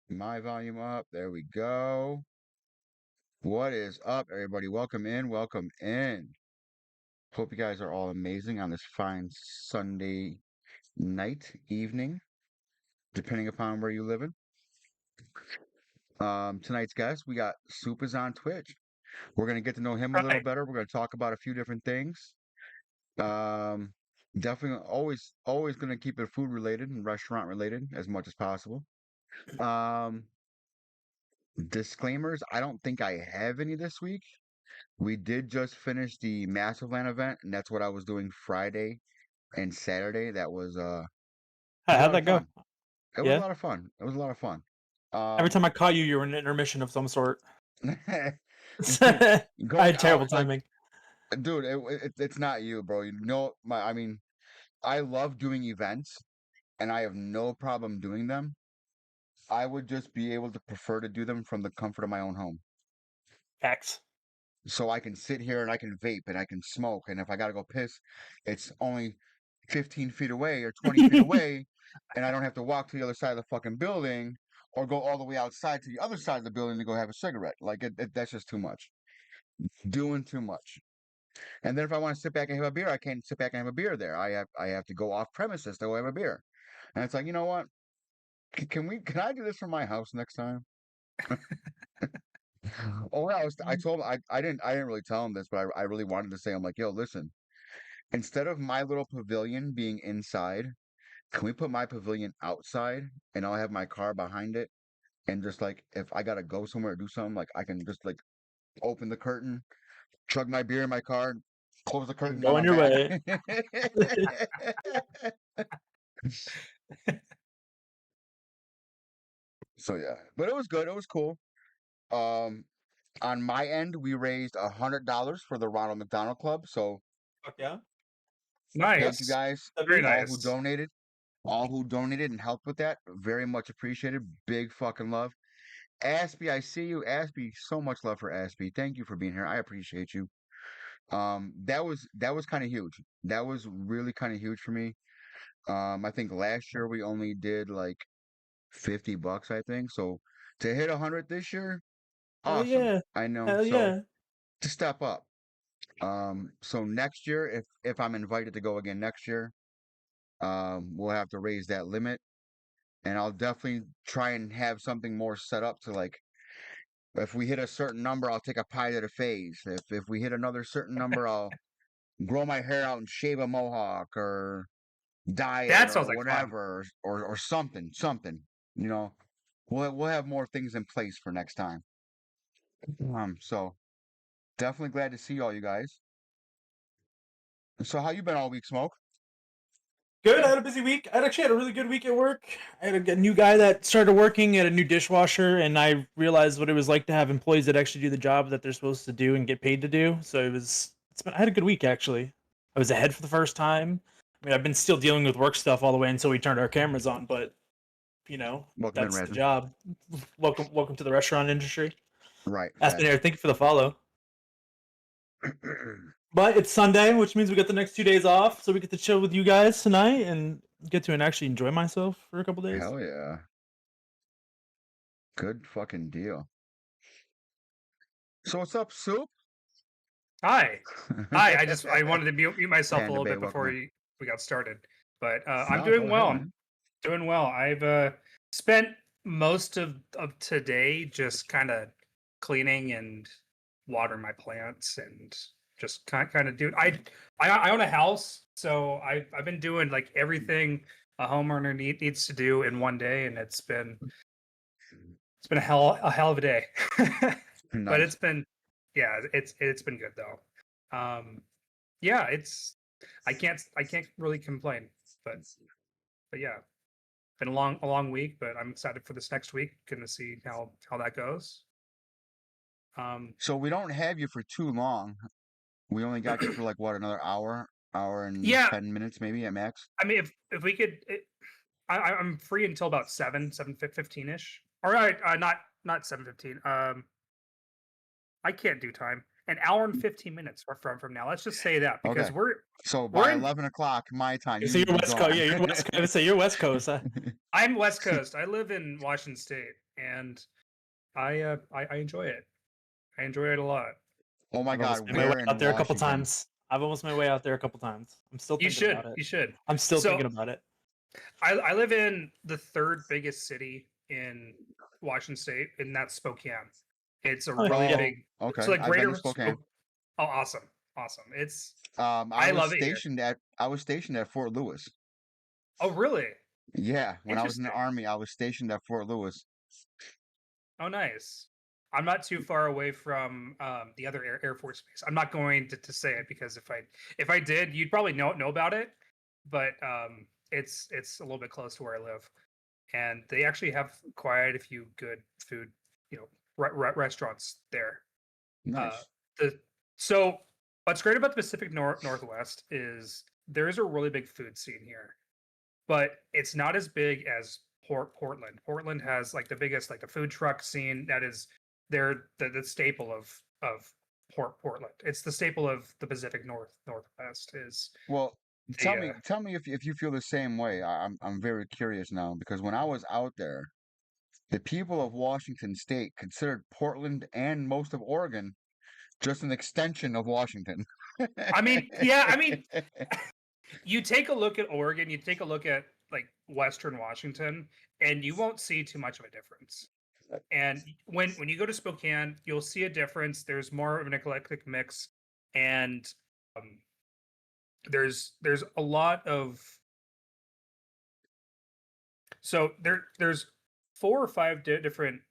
My volume up. There we go. What is up, everybody? Welcome in. Welcome in. Hope you guys are all amazing on this fine Sunday night, evening, depending upon where you live in. Tonight's guest, we got Soup is on Twitch. We're gonna get to know him a little Right. better. We're gonna talk about a few different things. Um, Definitely always gonna keep it food related and restaurant related as much as possible. Um, Disclaimers, I don't think I have any this week. We did just finish the Massive Land event, and that's what I was doing Friday and Saturday. That was a How'd lot of that go? fun. It was a Yeah. lot of fun. It was a lot of fun. Every Um, time I caught you, you were in an intermission of some sort. I going had out terrible like, timing. dude, it's not you, bro. You know, I mean, I love doing events, and I have no problem doing them. I would just be able to prefer to do them from the comfort of my own home. X. So I can sit here and I can vape and I can smoke. And if I gotta go piss, it's only 15 feet away or 20 feet away, and I don't have to walk to the other side of the fucking building or go all the way outside to the other side of the building to go have a cigarette. Like that's just too much. Doing too much. And then if I want to sit back and have a beer, I can't sit back and have a beer there. I have to go off premises to go have a beer. And it's like, you know what? Can I do this from my house next time? Oh, I told him I didn't really tell him this, but I really wanted to say, I'm like, yo, listen, instead of my little pavilion being inside, can we put my pavilion outside and I'll have my car behind it? And just like if I gotta go somewhere or do something, like I can just like open the curtain, chug my beer in my car, close the curtain, Go now on I'm your back. way. So yeah, but it was good. It was cool. Um, on my end, we raised $100 for the Ronald McDonald Club. So Fuck yeah. thank you That's Nice. guys, Very W. nice. all who donated and helped with that. Very much appreciated. Big fucking love. Aspie, I see you. Aspie, so much love for Aspie. Thank you for being here. I appreciate you. That was kind of huge. That was really kind of huge for me. I think last year we only did like $50, I think. So to hit 100 this year, Hell awesome. yeah. I know. Hell So yeah. to step up. So next year, if I'm invited to go again next year, we'll have to raise that limit, and I'll definitely try and have something more set up to like. If we hit a certain number, I'll take a pie to the face. If we hit another certain number, I'll grow my hair out and shave a mohawk or dye it That or sounds like fun. whatever or something. You know, we'll have more things in place for next time. So definitely glad to see all you guys. So how you been all week, Smoke? Good. I had a busy week. I actually had a really good week at work. I had a new guy that started working at a new dishwasher, and I realized what it was like to have employees that actually do the job that they're supposed to do and get paid to do. So I had a good week actually. I was ahead for the first time. I mean, I've been still dealing with work stuff all the way until we turned our cameras on, but Welcome in, that's the Razin. job. Welcome to the restaurant industry. Right, Aspen facts. Air, thank you for the follow. But it's Sunday, which means we got the next 2 days off, so we get to chill with you guys tonight and get to actually enjoy myself for a couple days. Hell yeah. Good fucking deal. So what's up, Soup? Hi. Hi. I wanted to mute myself a Panda little Bay, bit welcome before in. we got started. But I'm No, go doing ahead, well. I'm man. doing well. I've spent most of today just kind of cleaning and watering my plants and just kind of doing I own a house, so I've been doing like everything a homeowner needs to do in one day, and it's been a hell of a day. But Nice. it's been yeah, it's been good though. Yeah, it's I can't really complain. But yeah, been a long week, but I'm excited for this next week. Gonna see how that goes. Um, So we don't have you for too long. We only got you for like what, another hour and yeah, 10 minutes maybe at max. I mean if we could, I'm free until about 7:15 ish. All right, not 7:15. I can't do time. An hour and 15 minutes from now. Let's just say that Okay. because we're So we're by in 11 o'clock my time, you So need to you're be West Coast, gone. yeah, you're West Coast. So you're West Coast, huh? I'm West Coast. I live in Washington State, and I enjoy it. I enjoy it a lot. Oh my I've almost God, made my way where in out there a couple Washington? times. I've almost made my way out there a couple times. I'm still You thinking should. about it. You should. I'm still So- thinking about it. I live in the third biggest city in Washington State, and that's Spokane. It's a Oh, really yeah. big. Okay, So like I've been greater to Spokane. Oh, awesome, awesome! It's I was love it here. stationed at Fort Lewis. Oh really? Yeah, when I was in the Interesting. army, I was stationed at Fort Lewis. Oh nice. I'm not too far away from the other Air Force base. I'm not going to say it because if I did, you'd probably know about it. But it's a little bit close to where I live, and they actually have quite a few good food, restaurants there. Nice. So what's great about the Pacific Northwest is there is a really big food scene here, but it's not as big as Portland. Portland has like the biggest like the food truck scene that is they're the staple of Portland. It's the staple of the Pacific Northwest is Well, the tell me if you feel the same way. I'm very curious now because when I was out there, the people of Washington State considered Portland and most of Oregon just an extension of Washington. I mean, yeah, I mean, you take a look at Oregon, you take a look at like Western Washington, and you won't see too much of a difference. And when you go to Spokane, you'll see a difference. There's more of an eclectic mix, and um, there's a lot of there's 4 or 5 different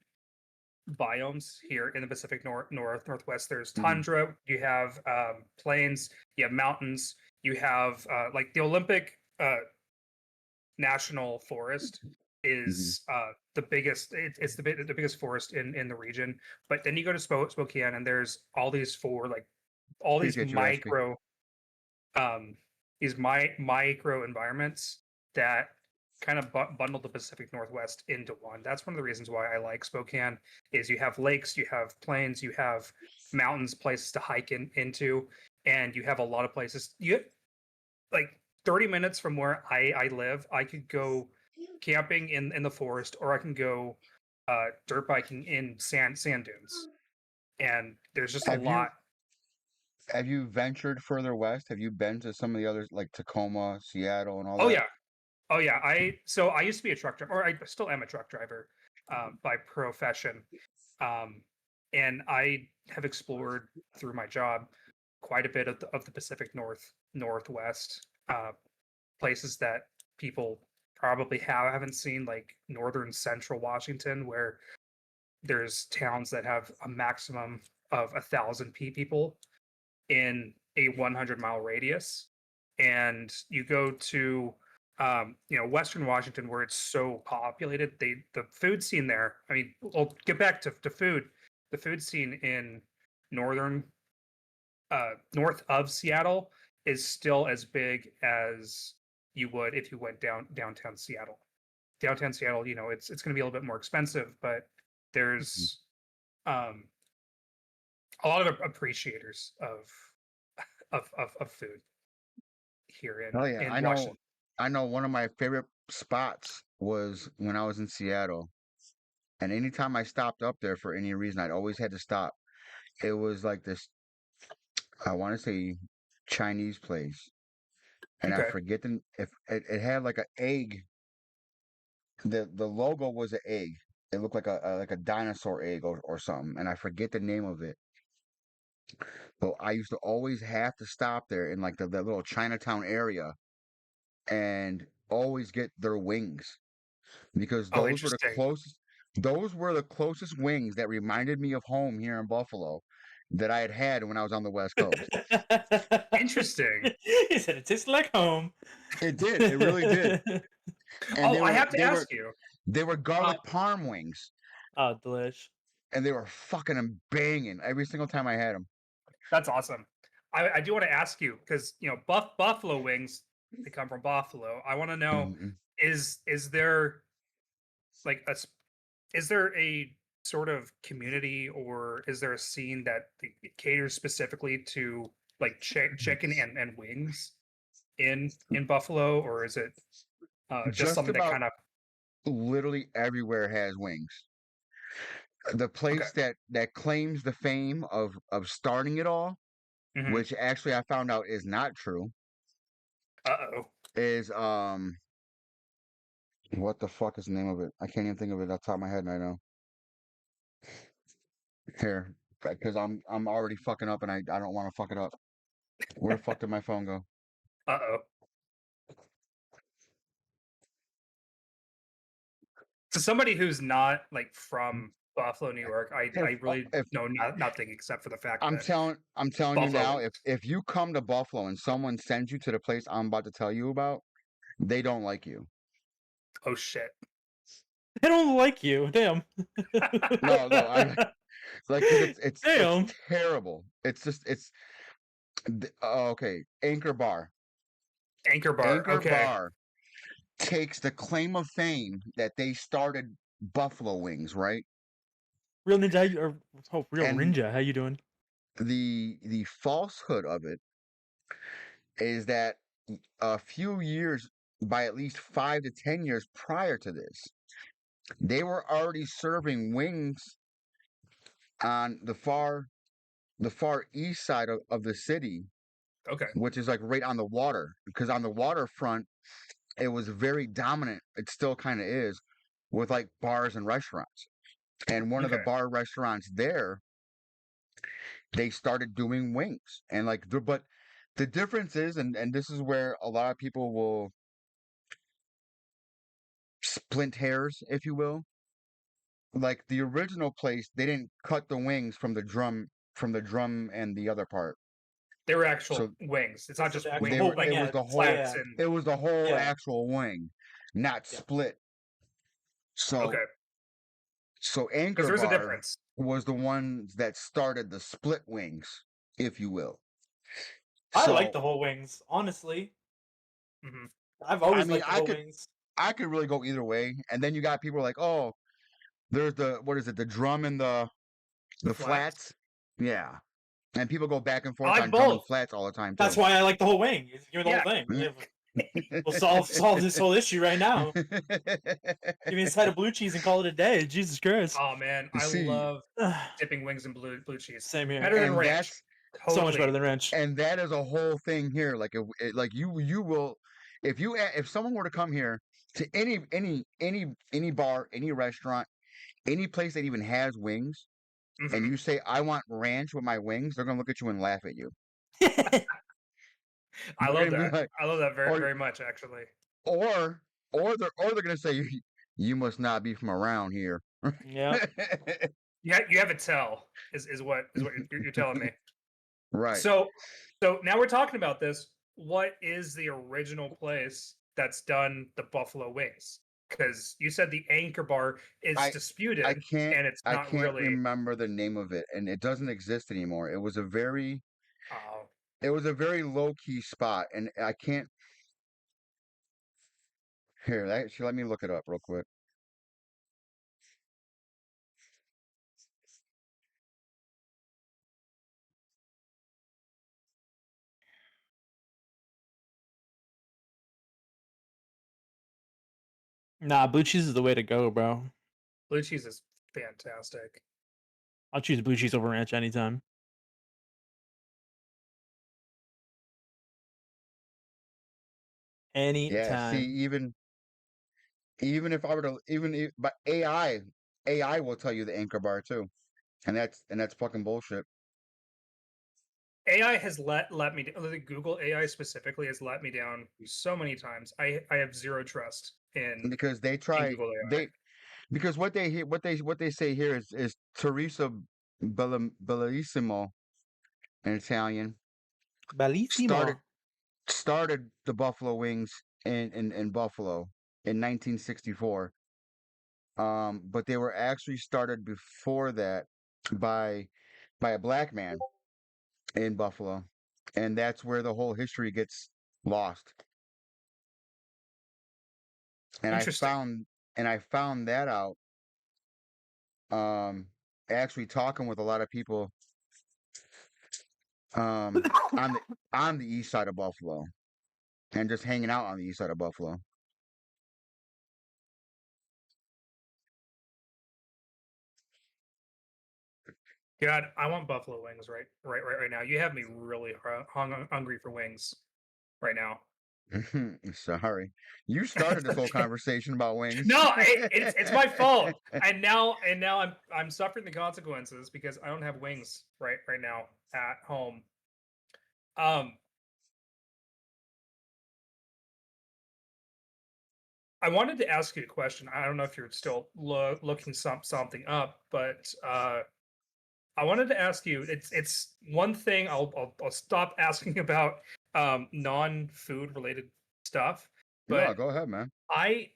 biomes here in the Pacific Northwest. There's Mhm. tundra, you have plains, you have mountains, you have like the Olympic National Forest is the biggest. It's the biggest forest in the region. But then you go to Spokane, and there's all these all these Appreciate you asking. micro environments that kind of bundle the Pacific Northwest into one. That's one of the reasons why I like Spokane is you have lakes, you have plains, you have mountains, places to hike into, and you have a lot of places. You like 30 minutes from where I live, I could go camping in the forest, or I can go dirt biking in sand dunes. And there's just a Have you lot. have you ventured further west? Have you been to some of the others like Tacoma, Seattle, and all Oh that? yeah. Oh yeah. I used to be a truck driver, or I still am a truck driver by profession. And I have explored through my job quite a bit of the Pacific Northwest, places that people probably haven't seen, like northern central Washington, where there's towns that have a maximum of 1,000 people in a 100-mile radius, and you go to Western Washington where it's so populated. The food scene there. I mean, we'll get back to food. The food scene in northern north of Seattle is still as big as you would if you went downtown Seattle. Downtown Seattle, it's going to be a little bit more expensive, but there's a lot of appreciators of food here Oh yeah, in Washington. I know one of my favorite spots was when I was in Seattle. And anytime I stopped up there for any reason, I'd always had to stop. It was like this, I want to say Chinese place. And I Okay. forget if it had like an egg. The logo was an egg. It looked like a dinosaur egg or something. And I forget the name of it. But I used to always have to stop there in like the little Chinatown area and always get their wings because Oh, interesting. those were the closest wings that reminded me of home here in Buffalo that I had when I was on the West Coast. Interesting. He said it tastes like home. It did. It really did. And I have to ask you. they were garlic parm wings, Oh, delish. and they were fucking banging every single time I had them. That's awesome. I do want to ask you because buffalo wings, they come from Buffalo. I want to know is there like is there a sort of community, or is there a scene that caters specifically to like chicken and wings in Buffalo, or is it just Just something that about kind of literally everywhere has wings. The place that claims the fame of starting it all, Mhm. which actually I found out is not true, Uh-oh. is what the fuck is the name of it? I can't even think of it off the top of my head right now. Here, because I'm already fucking up and I don't want to fuck it up. Where the fuck did my phone go? Uh-oh. So somebody who's not like from Buffalo, New York, I really If know nothing except for the fact I'm that telling you Buffalo now, wings. if you come to Buffalo and someone sends you to the place I'm about to tell you about, they don't like you. Oh shit. They don't like you. Damn. No, I like because it's Damn. terrible. It's just okay. Anchor Bar. Anchor Bar. Anchor Okay. Bar takes the claim of fame that they started Buffalo Wings, right? Real Ninja, Real And Ninja, how you doing? the falsehood of it is that a few years, by at least 5 to 10 years prior to this, they were already serving wings on the far east side of the city, Okay. which is like right on the water. Because on the waterfront, it was very dominant. It still kind of is with like bars and restaurants. And one of the Okay. bar restaurants there, they started doing wings. And like, but the difference is, and this is where a lot of people will splint hairs, if you will. Like the original place, they didn't cut the wings from the drum and the other part. They were actual So wings. It's not This is just actual wing, they were like it was yeah, the whole slats yeah. and it was the whole Yeah. actual wing, not Yeah. split. So okay. so Because Anchor there's a Bar difference. was the ones that started the split wings, if you will. I like So the whole wings, honestly. hmm I've I always mean, liked the whole wings. I could really go either way. And then you got people like, oh, there's the what is it, the drum and The the flats. flats, yeah. And people go back and I forth like on drum and both. flats all the time That's too. why I like the whole wing. Give me the Yeah. whole thing. We'll solve this whole issue right now. Give me a side of blue cheese and call it a day. Jesus Christ. Oh man, I See, love dipping wings in blue cheese. Same here. Better than and ranch. that's So much better Totally. than ranch. and that is a whole thing here. Like like you will, if someone were to come here to any bar, any restaurant, any place that even has wings, and Mhm. you say I want ranch with my wings, they're gonna look at you and laugh at you. I They're love gonna be that. like, I love that very or very much actually. or they're gonna say you must not be from around here. Yeah. You have a tell is what you're telling me. Right. So now we're talking about this. What is the original place that's done the buffalo wings? Because you said the Anchor Bar is I disputed can't and it's I not can't really. remember the name of it, and it doesn't exist anymore. Uh, It was a very low key spot, and I can't. Here, actually, let me look it up real quick. Nah, blue cheese is the way to go, bro. blue cheese is fantastic. I'll choose blue cheese over ranch anytime. Yeah, see, Anytime. even if I were to but AI will tell you the Anchor Bar too, and that's fucking bullshit. AI has let me down. Google AI specifically has let me down so many times. I have zero trust in Because they in try Google AI. they because what they say here is Teresa Bellissimo in Italian started Bellissimo. started the Buffalo Wings in Buffalo in 1964. But they were actually started before that by a black man in Buffalo, and that's where the whole history gets lost. And Interesting. I found that out um actually talking with a lot of people um on the east side of Buffalo and just hanging out on the east side of Buffalo. God, I want buffalo wings right now. You have me really hungry for wings right now. Sorry, you started It's this whole okay. conversation about wings. No, it's my fault. And now I'm suffering the consequences because I don't have wings right now at home. Um, I wanted to ask you a question. I don't know if you're still looking something up, but I wanted to ask you. It's one thing I'll stop asking about non-food related stuff, No, but go ahead, man. I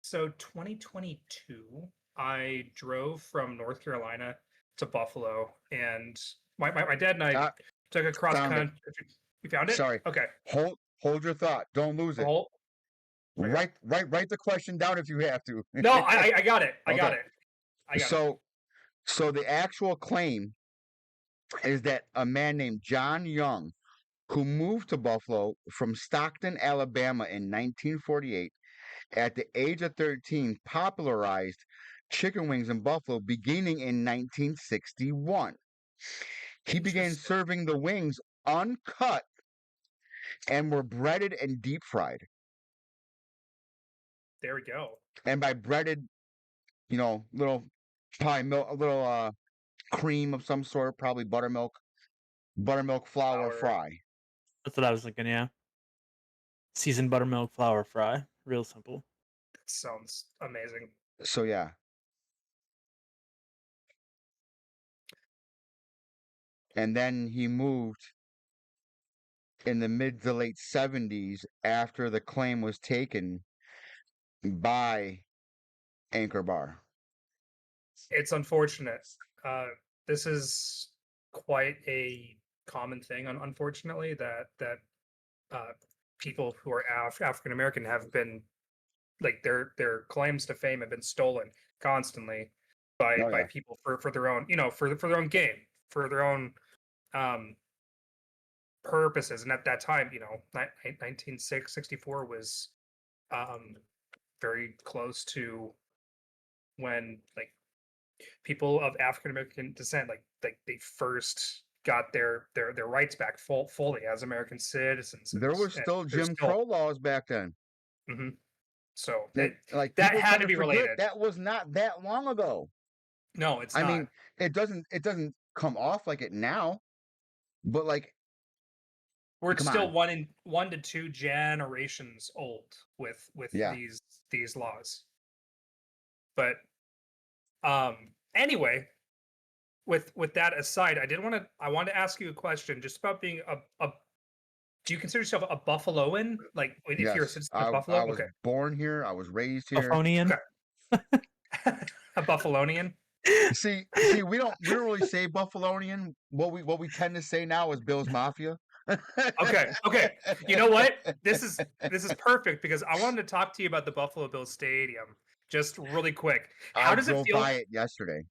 so 2022, I drove from North Carolina to Buffalo, and my dad and I Ah, took a cross found it. country. You found it? Sorry. Okay. Hold your thought. Don't lose it. Roll. Okay. Write the question down if you have to. No, I got it. I got Okay. it. I got it. So the actual claim is that a man named John Young, who moved to Buffalo from Stockton, Alabama in 1948, at the age of 13, popularized chicken wings in Buffalo beginning in 1961. He began Interesting. serving the wings uncut and were breaded and deep fried. There we go. And by breaded, little probably milk, a little cream of some sort, probably buttermilk flour Flour. fry. That's what I was thinking. Yeah, seasoned buttermilk flour fry, real simple. That sounds amazing. So yeah. And then he moved in the mid to late 70s after the claim was taken by Anchor Bar. It's unfortunate. This is quite a common thing, unfortunately, that people who are African American have been like their claims to fame have been stolen constantly by Oh yeah. people for their own for their own game, for their own um purposes. And at that time, 1964 was um very close to when like people of African American descent like they first got their rights back fully as American citizens. There was And still there's Jim still Crow laws back then. so That like that people had tend to to be forget related. that was not that long ago. No, it's I not. mean, it doesn't come off like it now, but like We're come still on. 1 to 2 generations old with Yeah. these laws. But anyway, with that aside, I wanted to ask you a question just about being a do you consider yourself a Buffaloan? Like if you're a Yes. citizen of I Buffalo? was Okay. born here, I was raised here. Buffonian. Okay. A Buffalonian? See, we don't really say Buffalonian. What we tend to say now is Bills Mafia. Okay. Okay. You know what? This is perfect because I wanted to talk to you about the Buffalo Bills Stadium just really quick. I drove by it yesterday.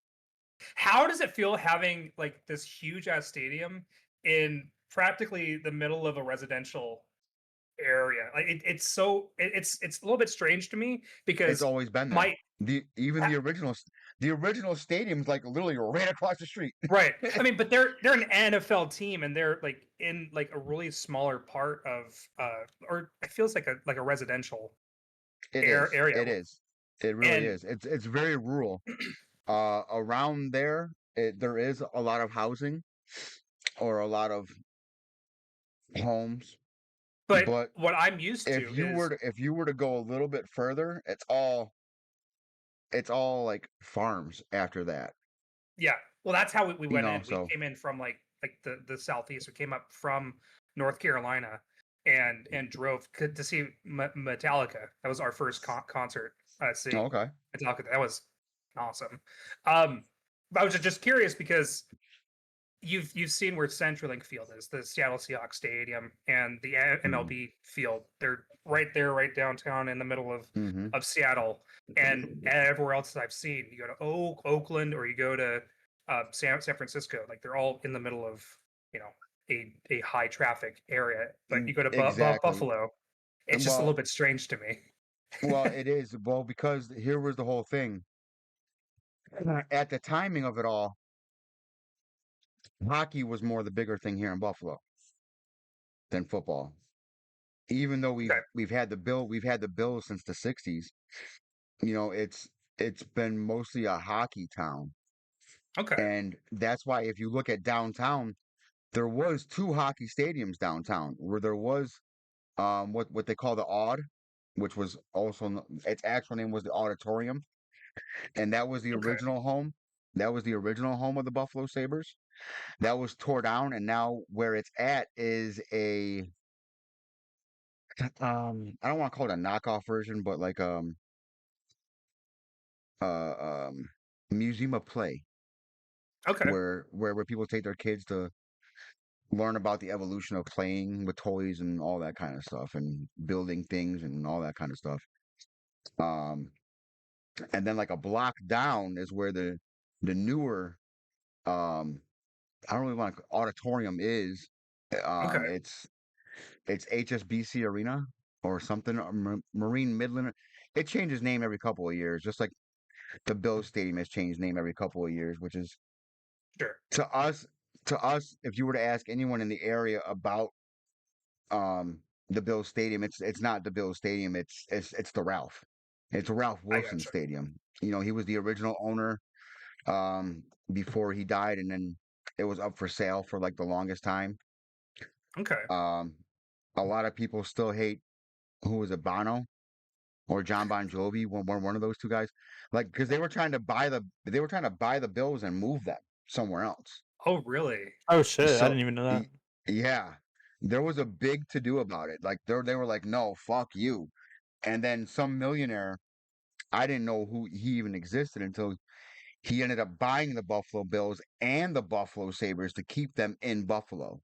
How does it feel having like this huge ass stadium in practically the middle of a residential area? Like it's a little bit strange to me It's because always been there. my Even the original stadium's like literally right across the street. right. I mean, but they're an NFL team and they're like in like a really smaller part of or it feels like a residential It is. area. It is. It really And is. It's very rural. Around there, there is a lot of housing or a lot of homes. but But what I'm used to if you is were to go a little bit further, it's all like farms after that. yeah. Well, that's how we You went know, in. We so came in from like the southeast. We came up from North Carolina and drove to see Metallica. That was our first concert. See oh, okay. Metallica. That was awesome. I was just curious because you've seen where CenturyLink Field is, the Seattle Seahawks Stadium, and the MLB field. They're right there, right downtown in the middle Mm-hmm. of Seattle. And everywhere else that I've seen, you go to Oakland or you go to San Francisco, like they're all in the middle of a high traffic area. But you go to Exactly. Buffalo, it's just a little bit strange to me. Well, it is. Well, because here was the whole thing. At the timing of it all, hockey was more the bigger thing here in Buffalo than football. Even though Okay. we've had the Bills since the '60s, it's been mostly a hockey town. Okay. And that's why if you look at downtown, there was two hockey stadiums downtown where there was what they call the Aud, which was also its actual name was the Auditorium, and that was the Okay. original home. That was the original home of the Buffalo Sabres. That was tore down, and now where it's at is a I don't want to call it a knockoff version, but like uh um museum of play Okay. where people take their kids to learn about the evolution of playing with toys and all that kind of stuff and building things and all that kind of stuff. Um and then like a block down is where the newer um I don't really want to auditorium is. Okay. It's HSBC Arena or something, or Marine Midland. It changes name every couple of years, just like the Bills Stadium has changed name every couple of years, which is Sure. to us if you were to ask anyone in the area about um the Bills Stadium, it's not the Bills Stadium, it's the Ralph. It's Ralph I Wilson gotcha. Stadium. He was the original owner before he died, and then it was up for sale for like the longest time. Okay. Um a lot of people still hate who was it, Bono or John Bon Jovi, one of those two guys, like because they were trying to buy the Bills and move them somewhere else. Oh, really? Oh shit! I So didn't even know that. yeah, there was a big to do about it. Like they were like, no, fuck you. And then some millionaire, I didn't know who he even existed until he ended up buying the Buffalo Bills and the Buffalo Sabres to keep them in Buffalo.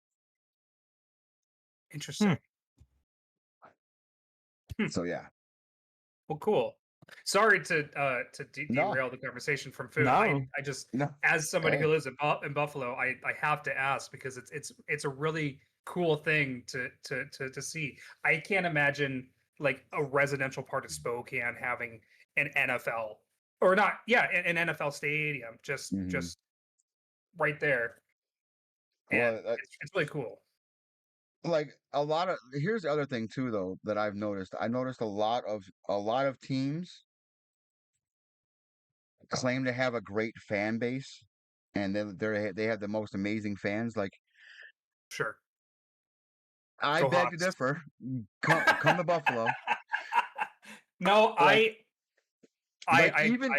Interesting. So yeah, Well, cool. Sorry to no, derail the conversation from food. No. I just, no, as somebody who hey, lives in Buffalo, I have to ask because it's a really cool thing to see. I can't imagine like a residential part of Spokane having an NFL or not, yeah, an NFL stadium mhm. just right there, and Well, it's really cool. like a lot of here's the other thing too though that I've noticed. I noticed a lot of teams claim to have a great fan base and they have the most amazing fans. Like Sure, I go beg to Hawks. differ. Come to Buffalo. No, Like I even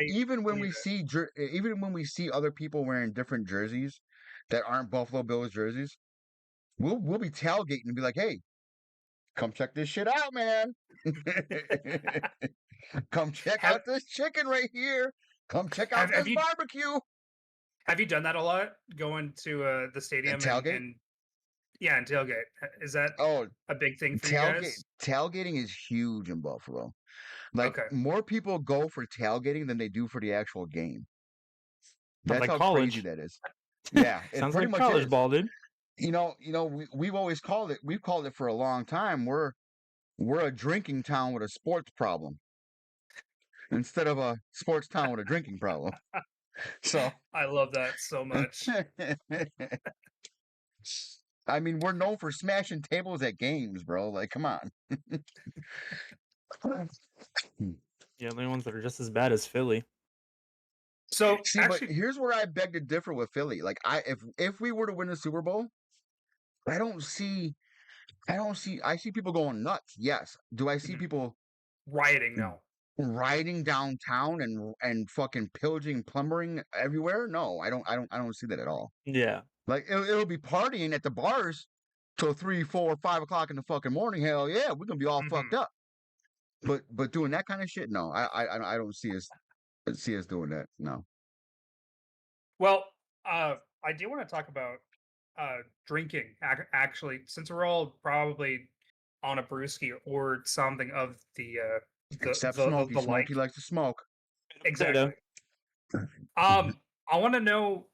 when believe we it. see even when we see other people wearing different jerseys that aren't Buffalo Bills jerseys, we'll be tailgating and be like, "Hey, come check this shit out, man." Come check Have out this chicken right here. Come check out have this you barbecue. have you done that a lot? Going to the And stadium tailgate? and yeah, and tailgate. Is that Oh, a big thing for you tailgate guys? tailgating is huge in Buffalo. Like Okay. more people go for tailgating than they do for the actual game. Sounds That's like how crazy college. that is. Yeah, it Sounds pretty like much college is. ball, dude. We've called it for a long time. We're a drinking town with a sports problem instead of a sports town with a drinking problem. So I love that so much. I mean, we're known for smashing tables at games, bro. Like, come on. Yeah, the only ones that are just as bad as Philly. So See, but actually, here's where I beg to differ with Philly. Like, if we were to win the Super Bowl, I don't see, I see people going nuts. Yes. Do I see mhm, people rioting, no. riding downtown and fucking pillaging, plundering everywhere? No, I don't see that at all. Yeah. Like, it'll be partying at the bars till 3, 4, 5 o'clock in the fucking morning. Hell yeah, we're gonna be all Mhm. fucked up. But doing that kind of shit, no, I don't see us doing that. No. Well, I do want to talk about drinking. Actually, since we're all probably on a brewski or something of Except Smokey. the like. Smokey likes to smoke. Exactly. Potato. I want to know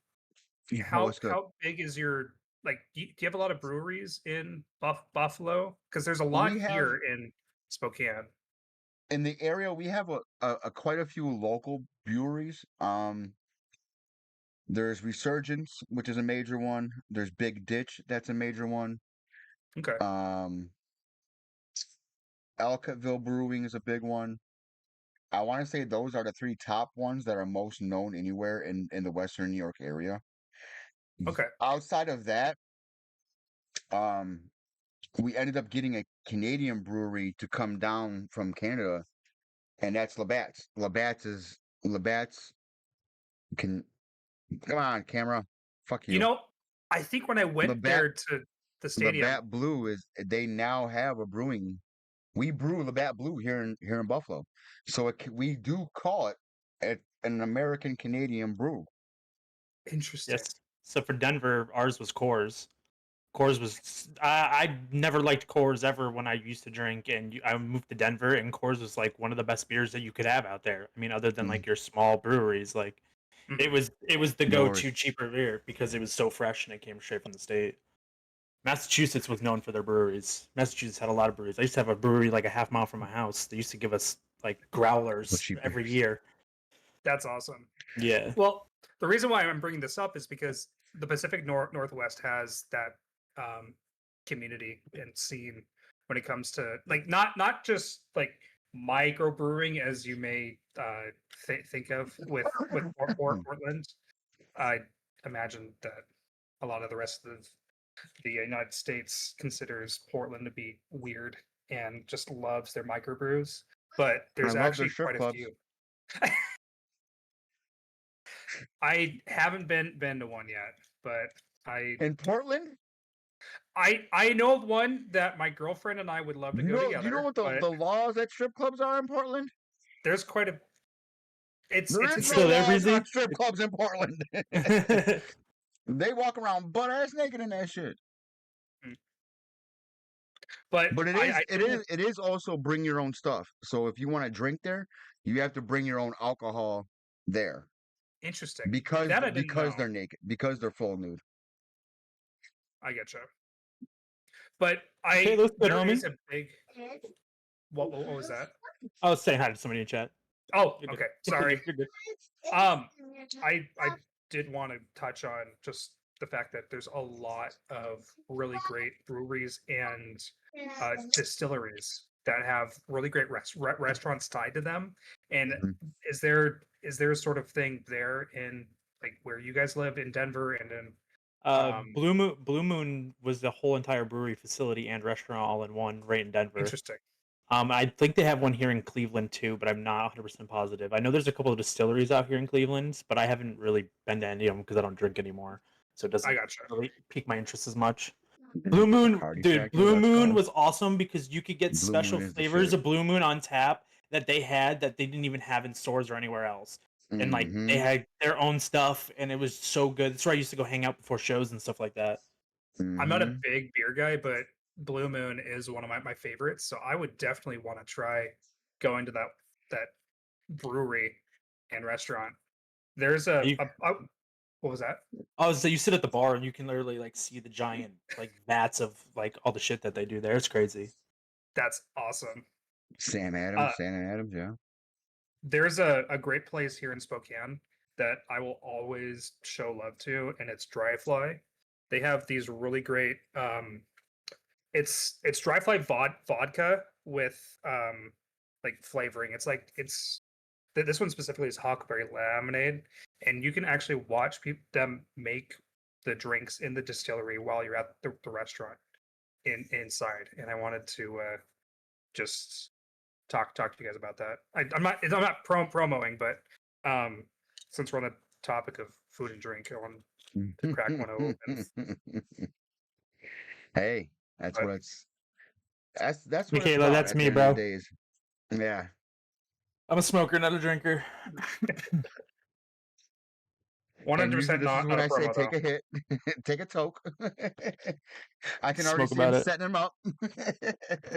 Oh, it's good. how big is your like? Do you have a lot of breweries in Buffalo? Because there's a lot We have here in Spokane. in the area we have a quite a few local breweries. There's Resurgence, which is a major one. There's Big Ditch, that's a major one. Okay. Elcottville Brewing is a big one. I want to say those are the 3 top ones that are most known anywhere in the Western New York area. Okay. Outside of that, we ended up getting a Canadian brewery to come down from Canada, and that's Labatt's. Labatt's can come on, camera. Fuck You you. know, I think when I went Labatt there to the stadium, Labatt Blue is they now have a brewing. We brew Labatt Blue here in Buffalo, so we do call it an American Canadian brew. interesting. Yes. So for Denver, ours was Coors. Coors was I never liked Coors ever when I used to drink, and I moved to Denver, and Coors was like one of the best beers that you could have out there. I mean, other than like your small breweries, like it Mhm. was the No go-to worries. cheaper beer because it was so fresh and it came straight from the state. Massachusetts was known for their breweries. Massachusetts had a lot of breweries. I used to have a brewery like a half mile from my house. They used to give us like growlers cheap every beers. year. That's awesome. Yeah. Well, the reason why I'm bringing this up is because the Pacific Northwest has that community and scene when it comes to like not just like microbrewing as you may think of with Portland. I imagine that a lot of the rest of the United States considers Portland to be weird and just loves their microbrews, but there's I love their actually strip quite a clubs. few. I haven't been to one yet, but In Portland? I know of one that my girlfriend and I would love to go You together. know what But the laws at strip clubs are in Portland? there's quite a. It's There it's is It's no still insane. there, laws Breezy? on strip clubs in Portland. They walk around butt ass naked in that shit. But But I it is also bring your own stuff. So if you want to drink there, you have to bring your own alcohol there interesting. because That I didn't know. they're naked, because they're full nude. I getcha. But Hey, looks good, there homie. is a big. What was that? I was saying hi to somebody in chat. Oh, You're good. okay. Sorry. You're good. I did want to touch on just the fact that there's a lot of really great breweries and distilleries that have really great restaurants tied to them. And Mhm. is there a sort of thing there in like where you guys live in Denver and in Blue Moon was the whole entire brewery facility and restaurant all in one, right in Denver. interesting. I think they have one here in Cleveland too, but I'm not 100% positive. I know there's a couple of distilleries out here in Cleveland, but I haven't really been to any of them because I don't drink anymore, so it I doesn't gotcha. really pique my interest as much. Blue Moon, Party dude, Factor, Blue let's Moon go. was awesome because you could get Blue special Moon is the flavors shit. of Blue Moon on tap that they had that they didn't even have in stores or anywhere else. And like they Mhm. had their own stuff, and it was so good. That's where I used to go hang out before shows and stuff like that. I'm not a Mhm. big beer guy, but Blue Moon is one of my favorites. So I would definitely want to try going to that brewery and restaurant. There's You, what was that? oh, so you sit at the bar and you can literally like see the giant like vats of like all the shit that they do there. It's crazy. That's awesome. Sam Uh, Adams, yeah. there's a great place here in Spokane that I will always show love to, and it's Dry Fly. They have these really great it's Dry Fly vodka with like flavoring. It's like this one specifically is Huckberry lemonade, and you can actually watch them make the drinks in the distillery while you're at the restaurant inside. And I wanted to just talk to you guys about that. I'm not promoing, but since we're on the topic of food and drink, I want to crack one open. Hey, that's But what it's that's what it's Michaela, about that's at me, the end bro. of the days. Yeah. I'm a smoker, not a drinker. 100% And usually this is not when a I say promo take though. a hit, take a toke. I can already Smoke see him about it. setting him up. We'll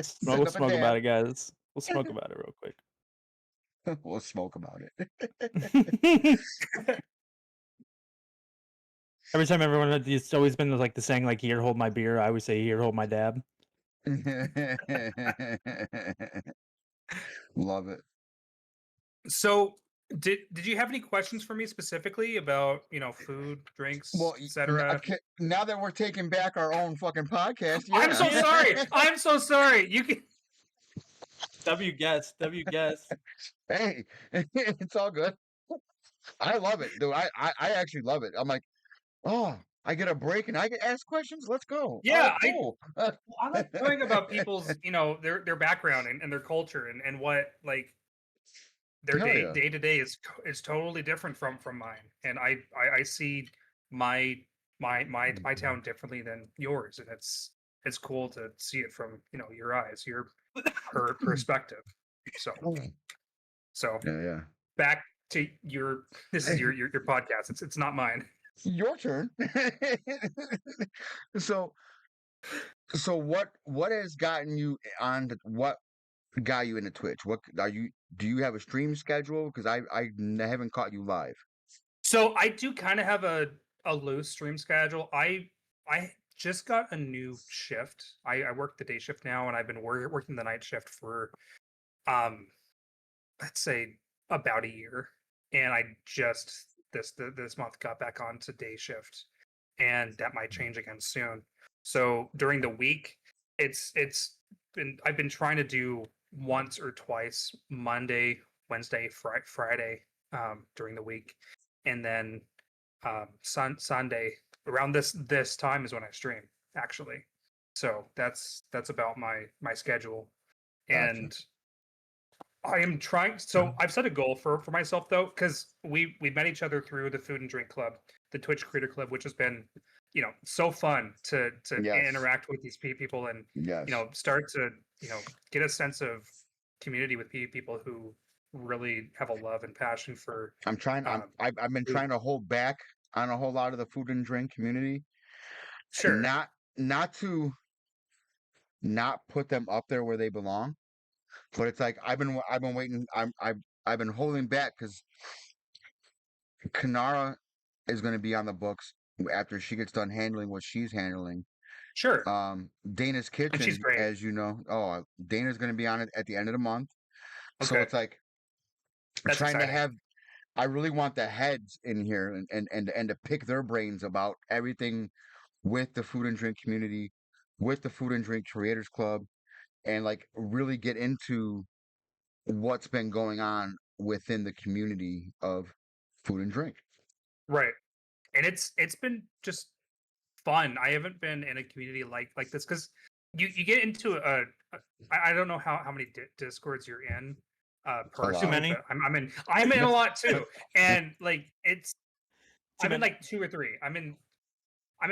Setting up a smoke about dab. it, guys. We'll smoke about it real quick. We'll smoke about it. Every time everyone, it's always been like the saying, like, here, hold my beer. I always say, here, hold my dab. Love it. So Did you have any questions for me specifically about food, drinks, Well, etc.? now that we're taking back our own fucking podcast, I'm so yeah. sorry. I'm so sorry. You can. W guess. Hey, it's all good. I love it, dude. I actually love it. I'm like, oh, I get a break and I get asked questions. Let's go. All Yeah, right, cool. I like knowing about people's their background and their culture and what like their Hell yeah. day to day is totally different from mine, and I see my my town differently than yours, and it's cool to see it from your eyes, your perspective. So Yeah. back to your this is your podcast. It's not mine. Your turn. So what has gotten you on what got you into Twitch? What are you do you have a stream schedule? Because haven't caught you live. So I do kind of have a loose stream schedule. I just got a new shift. I work the day shift now, and I've been working the night shift for let's say about a year. And I just this month got back onto day shift, and that might change again soon. So during the week, it's been I've been trying to do once or twice Monday, Wednesday, Friday during the week, and then Sunday around this time is when I stream actually. So that's about my schedule, Gotcha. and I am trying. So I've set a goal for myself though, because we met each other through the Food and Drink Club, the Twitch Creator Club, which has been so fun to Yes. interact with these people and Yes. start to get a sense of community with people who really have a love and passion for. I've been food. trying to hold back on a whole lot of the food and drink community. Sure. Not to not put them up there where they belong. But it's like I've been waiting. I've been holding back because Kanara is going to be on the books after she gets done handling what she's handling. Sure. Dana's And she's Kitchen, great. as you know. Oh, Dana's going to be on it at the end of the month. So Okay. it's like That's trying exciting. to have. I really want the heads in here and to pick their brains about everything with the food and drink community, with the Food and Drink Creators Club, and like really get into what's been going on within the community of food and drink. Right. And it's been just fun. I haven't been in a community like this because you get into I don't know how many discords you're in personally. Too many. But I'm in a lot too, and like I'm in like 2 or 3. I'm in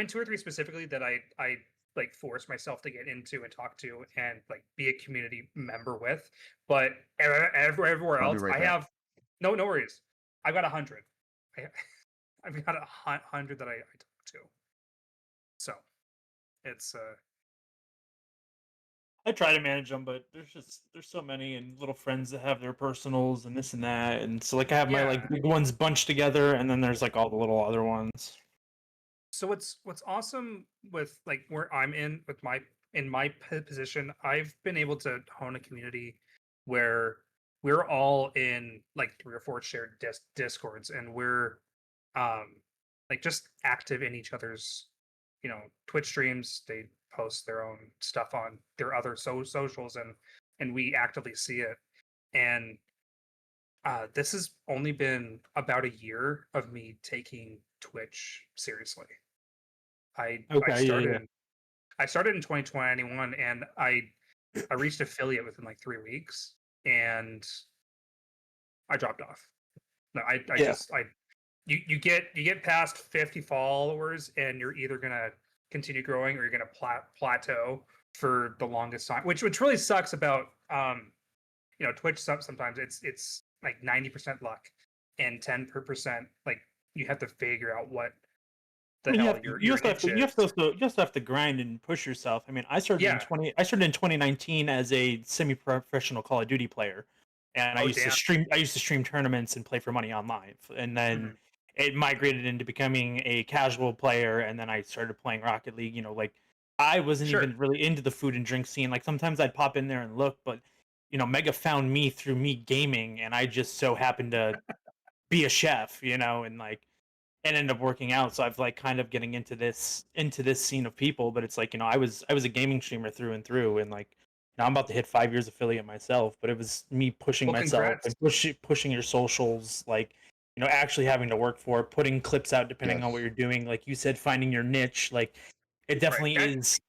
2 or 3 specifically that I like force myself to get into and talk to and like be a community member with. But everywhere I'll be else, right I back. have no worries. I've got 100. I've got 100 that I talk to. So it's I try to manage them, but there's so many and little friends that have their personals and this and that, and so like I have my like Yeah. big ones bunched together, and then there's like all the little other ones. So what's awesome with like where I'm in with my position, I've been able to hone a community where we're all in like 3 or 4 shared discords, and we're like just active in each other's Twitch streams. They post their own stuff on their other socials, and we actively see it. And this has only been about a year of me taking Twitch seriously. I started in 2021, and I reached affiliate within like 3 weeks, and I dropped off. No, you get past 50 followers, and you're either gonna continue growing or you're gonna plateau for the longest time, which really sucks about Twitch. Sometimes it's like 90% luck and 10% like you have to figure out what the You hell have to, your you just have niche to, you is. just have to grind and push yourself. I mean, I started Yeah. in 2019 as a semi-professional Call of Duty player, and I Oh, used to damn. stream tournaments and play for money online. And then Mhm. it migrated into becoming a casual player, and then I started playing Rocket League. Like I wasn't Sure. even really into the food and drink scene. Like sometimes I'd pop in there and look, but Mega found me through me gaming, and I just so happened to be a chef, you know, and like and end up working out. So I've like kind of getting into this scene of people, but it's like, you know, I was a gaming streamer through and through, and like now I'm about to hit 5 years affiliate myself, but it was me pushing Well, myself congrats. and pushing your socials, like, you know, actually having to work for it, putting clips out depending on what Yes. you're doing. Like you said, finding your niche, like it Right. definitely That is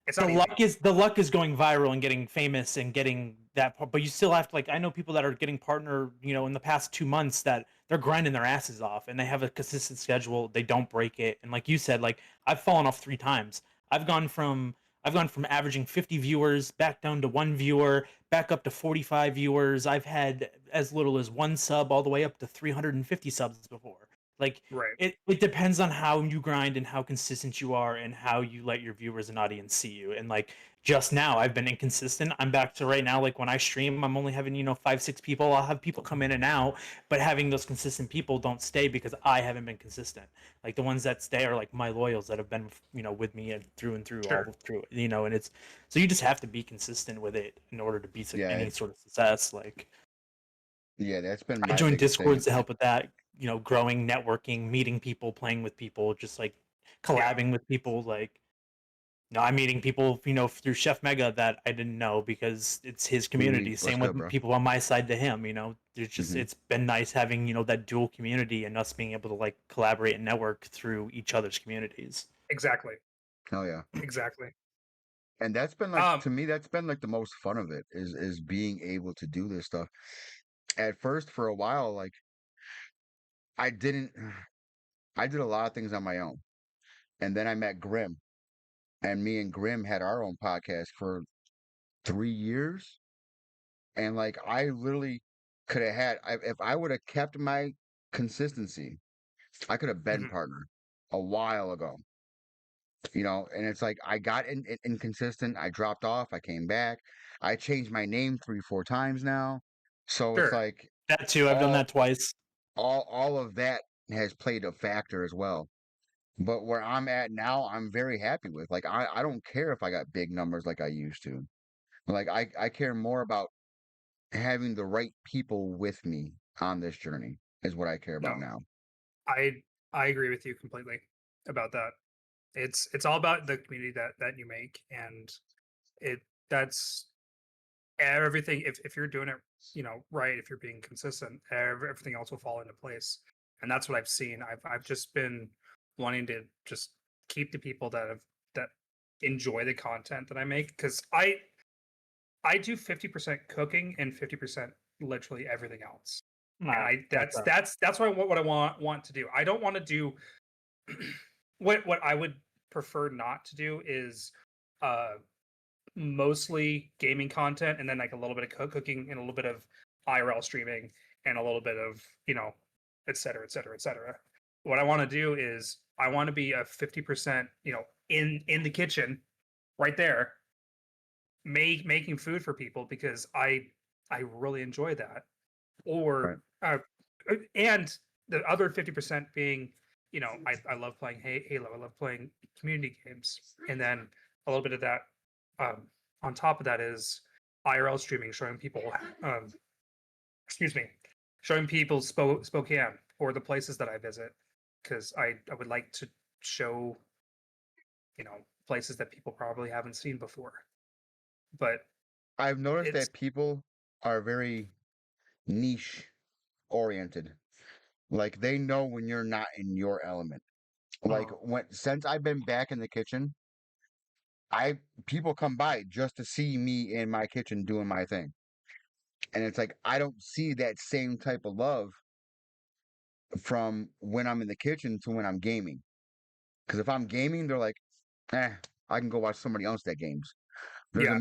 it's the not easy. luck is going viral and getting famous and getting that part, but you still have to like I know people that are getting partner, you know, in the past 2 months that they're grinding their asses off and they have a consistent schedule, they don't break it. And like you said, like I've fallen off 3 times. I've gone from I've gone from averaging 50 viewers back down to 1 viewer, back up to 45 viewers. I've had as little as 1 sub all the way up to 350 subs before. Like Right. it depends on how you grind and how consistent you are and how you let your viewers and audience see you. And like just now I've been inconsistent. I'm back to right now, like when I stream, I'm only having, you know, 5, 6 people. I'll have people come in and out, but having those consistent people don't stay because I haven't been consistent. Like the ones that stay are like my loyals that have been, you know, with me and through all Sure. through, you know, and it's so you just have to be consistent with it in order to be Yeah, any sort of success. Like yeah, that's been I my joined biggest thing. Discords to help with that, you know, growing, networking, meeting people, playing with people, just like Yeah. collabing with people. Like, you know, I'm meeting people, you know, through Chef Mega that I didn't know because it's his community. What's Same good, with bro? people on my side to him, you know. There's just Hmm. it's been nice having, you know, that dual community and us being able to like collaborate and network through each other's communities. Exactly. Hell yeah. Exactly. And that's been like Um. to me, that's been like the most fun of it is being able to do this stuff. At first, for a while, like I didn't, I did a lot of things on my own, and then I met Grim, and me and Grim had our own podcast for 3 years, and like I literally could have had, if I would have kept my consistency, I could have been Mhm. partner a while ago. You know, and it's like I got inconsistent. I dropped off. I came back. I changed my name 3, 4 times now. So it's Sure. like That too, I've done that all twice. all of that has played a factor as well. But where I'm at now, I'm very happy with. Like I don't care if I got big numbers like I used to. Like I care more about having the right people with me on this journey is what I care No, about now. I I agree with you completely about that. It's all about the community that you make, and it that's everything. If you're doing it, you know, right, if you're being consistent, everything else will fall into place. And that's what I've seen. I've just been wanting to just keep the people that enjoy the content that I make, because I do 50% cooking and 50% literally everything else. And Nah, I that's that's what I want to do. I don't want to do what I would prefer not to do is uh mostly gaming content, and then like a little bit of cooking and a little bit of IRL streaming and a little bit of, you know, et cetera, et cetera, et cetera. What I want to do is I want to be a 50%, you know, in the kitchen right there, making food for people, because I really enjoy that. Right. Or and the other 50% being, you know, I love playing Halo. I love playing community games, and then a little bit of that um, on top of that is IRL streaming, showing people, um, excuse me, showing people Spokane or the places that I visit, because I would like to show, you know, places that people probably haven't seen before. But I've noticed it's that people are very niche oriented. Like they know when you're not in your element. Like when since I've been back in the kitchen, I people come by just to see me in my kitchen doing my thing. And it's like I don't see that same type of love from when I'm in the kitchen to when I'm gaming. Because if I'm gaming, they're like, eh, I can go watch somebody else that games. yeah,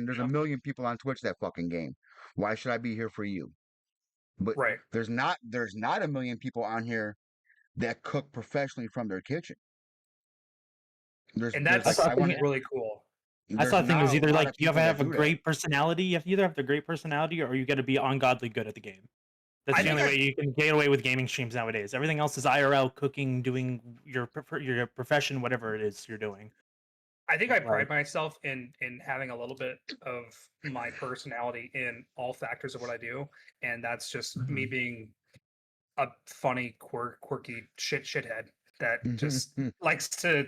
There's a million people on Twitch that fucking game. Why should I be here for you? But right. there's not a million people on here that cook professionally from their kitchen. And There's I like that's saw a I want thing. to really cool. I there's saw a thing. It not was a either lot like of you have to people that have a do that. great personality. You have to either have the great personality or you got to be ungodly good at the game. That's I the think only way I you can get away with gaming streams nowadays. Everything else is IRL, cooking, doing your profession, whatever it is you're doing. I think I Like, pride myself in having a little bit of my personality in all factors of what I do, and that's just me being a funny, quirky shithead that just likes to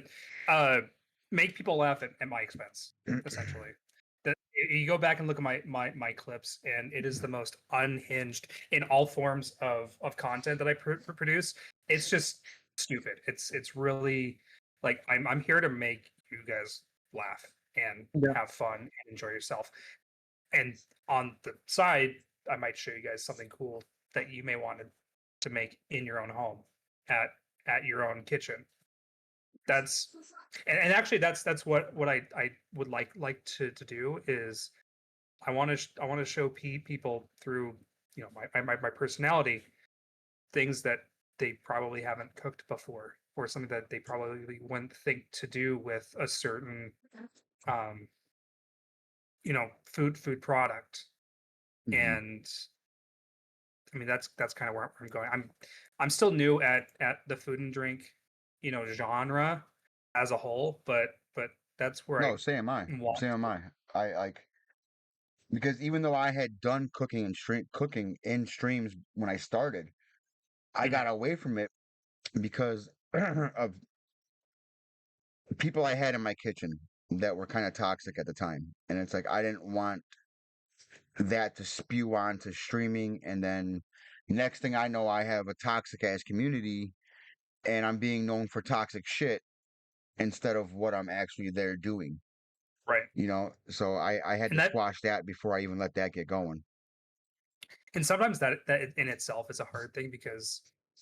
make people laugh at my expense, essentially. That you go back and look at my clips, and it is the most unhinged in all forms of content that I produce. It's just stupid. It's really like I'm here to make you guys laugh and Yeah. have fun and enjoy yourself. And on the side, I might show you guys something cool that you may want to make in your own home at your own kitchen. That's and actually that's what I would like to do is I want to show people through my personality things that they probably haven't cooked before, or something that they probably wouldn't think to do with a certain um food product. And I mean that's kind of where I'm going. I'm still new at the food and drink genre as a whole, but that's where I No, so am I. want So am to. I. I like because even though I had done cooking in streams when I started, I Mhm. got away from it because of people I had in my kitchen that were kind of toxic at the time. And it's like I didn't want that to spew onto streaming, and then next thing I know I have a toxic ass community and I'm being known for toxic shit instead of what I'm actually there doing. Right. So I had And to that squash that before I even let that get going. and sometimes that in itself is a hard thing because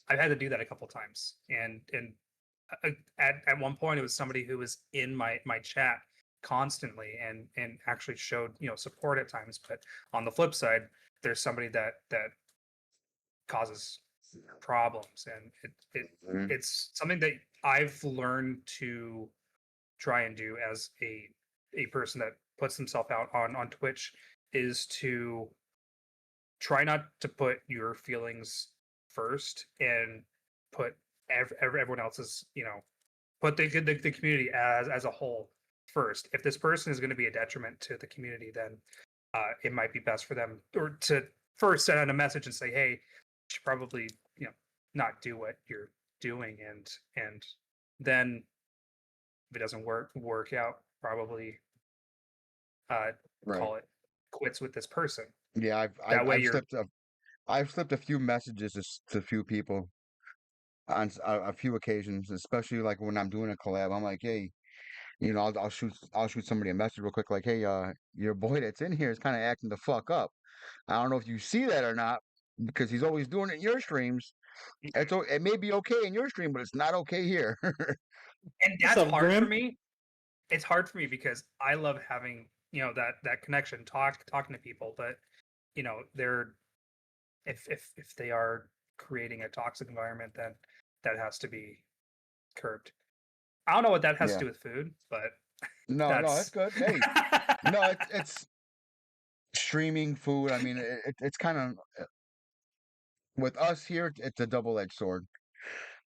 I've had to do that a couple times. And at one point it was somebody who was in my chat constantly and actually showed support at times. But on the flip side, there's somebody that causes problems, and Mhm. it's something that I've learned to try and do as a person that puts himself out on Twitch, is to try not to put your feelings first and put everyone else's, put the community as a whole first. If this person is going to be a detriment to the community, then it might be best for them or to first send out a message and say, hey, you should probably not do what you're doing, and then if it doesn't work out, probably uh, Right. call it quits with this person. Yeah, I've That way I've you're slipped a few messages to a few people on a few occasions, especially like when I'm doing a collab. I'm like, hey, I'll shoot somebody a message real quick, like, hey, your boy that's in here is kind of acting the fuck up. I don't know if you see that or not, because he's always doing it in your streams. It may be okay in your stream, but it's not okay here. and What's that's up, hard for Grim? me. It's hard for me because I love having that connection, talking to people, but they're if they are creating a toxic environment, then that has to be curbed. I don't know what that has to Yeah. do with food, but No, no, that's that's good. Hey, no, it's streaming food. I mean, it's kind of with us here, it's a double-edged sword.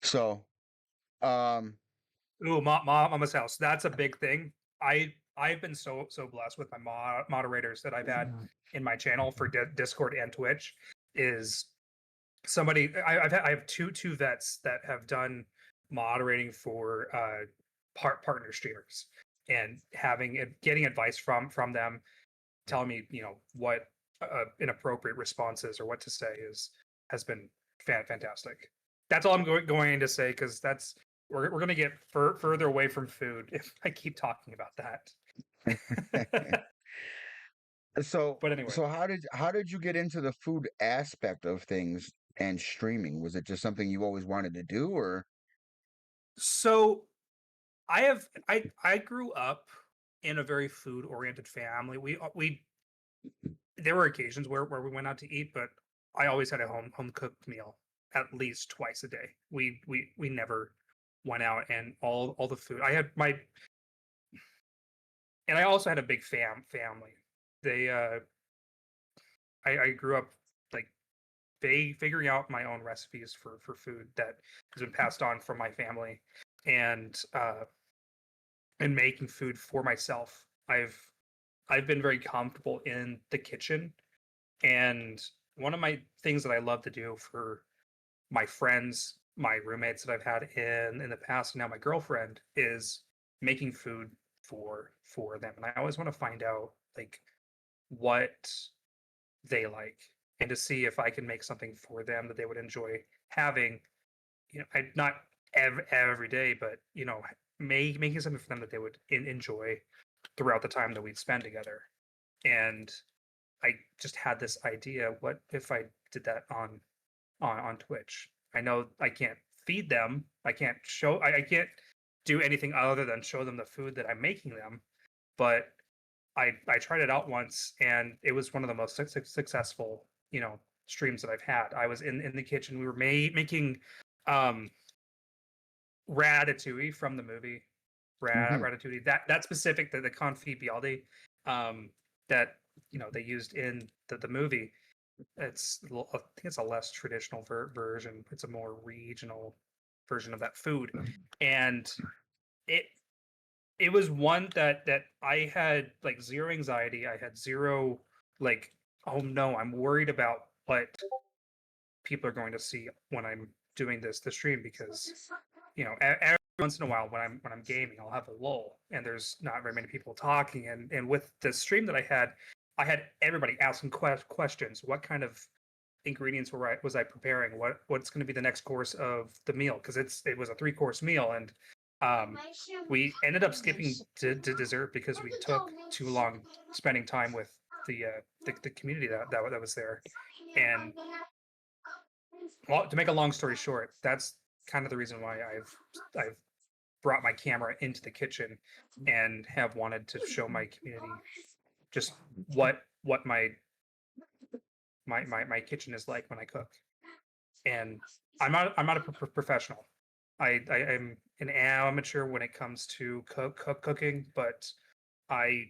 So, um, ooh, mama's house. That's a big thing. I've been so blessed with my moderators that I've had in my channel for Discord and Twitch. Is somebody I have two vets that have done moderating for partner streamers, and getting advice from them, telling me what inappropriate responses or what to say has been fantastic. That's all I'm going to say, because that's we're going to get further away from food if I keep talking about that. so But anyway, so how did you get into the food aspect of things and streaming? Was it just something you always wanted to do, or? so I grew up in a very food oriented family. We there were occasions where we went out to eat, but I always had a home cooked meal at least twice a day. We never went out, and all the food I had my and I also had a big family. They I grew up like figuring out my own recipes for food that has been passed on from my family, and making food for myself. I've been very comfortable in the kitchen, and one of my things that I love to do for my friends, my roommates that I've had in the past, and now my girlfriend is making food for them, and I always want to find out like what they like and to see if I can make something for them that they would enjoy having. I not every day, but making something for them that they would enjoy throughout the time that we'd spend together. And I just had this idea: what if I did that on Twitch? I know I can't feed them. I can't show. I can't do anything other than show them the food that I'm making them. But I tried it out once, and it was one of the most successful streams that I've had. I was in the kitchen. We were making um ratatouille from the movie Mhm. Ratatouille. That specific the confit bialdi that they used in the movie. I think it's a less traditional version. It's a more regional version of that food, and it it was one that I had like zero anxiety. I had zero like, oh no, I'm worried about what people are going to see when I'm doing the stream, because every once in a while when I'm gaming, I'll have a lull and there's not very many people talking, and with the stream that I had everybody asking questions. What kind of ingredients was I preparing? What's going to be the next course of the meal? Because it was a 3-course meal, and um, we ended up skipping to dessert because we took too long spending time with the community that was there. And well, to make a long story short, that's kind of the reason why I've brought my camera into the kitchen and have wanted to show my community just what my kitchen is like when I cook. And I'm not a professional. I'm an amateur when it comes to cooking, but I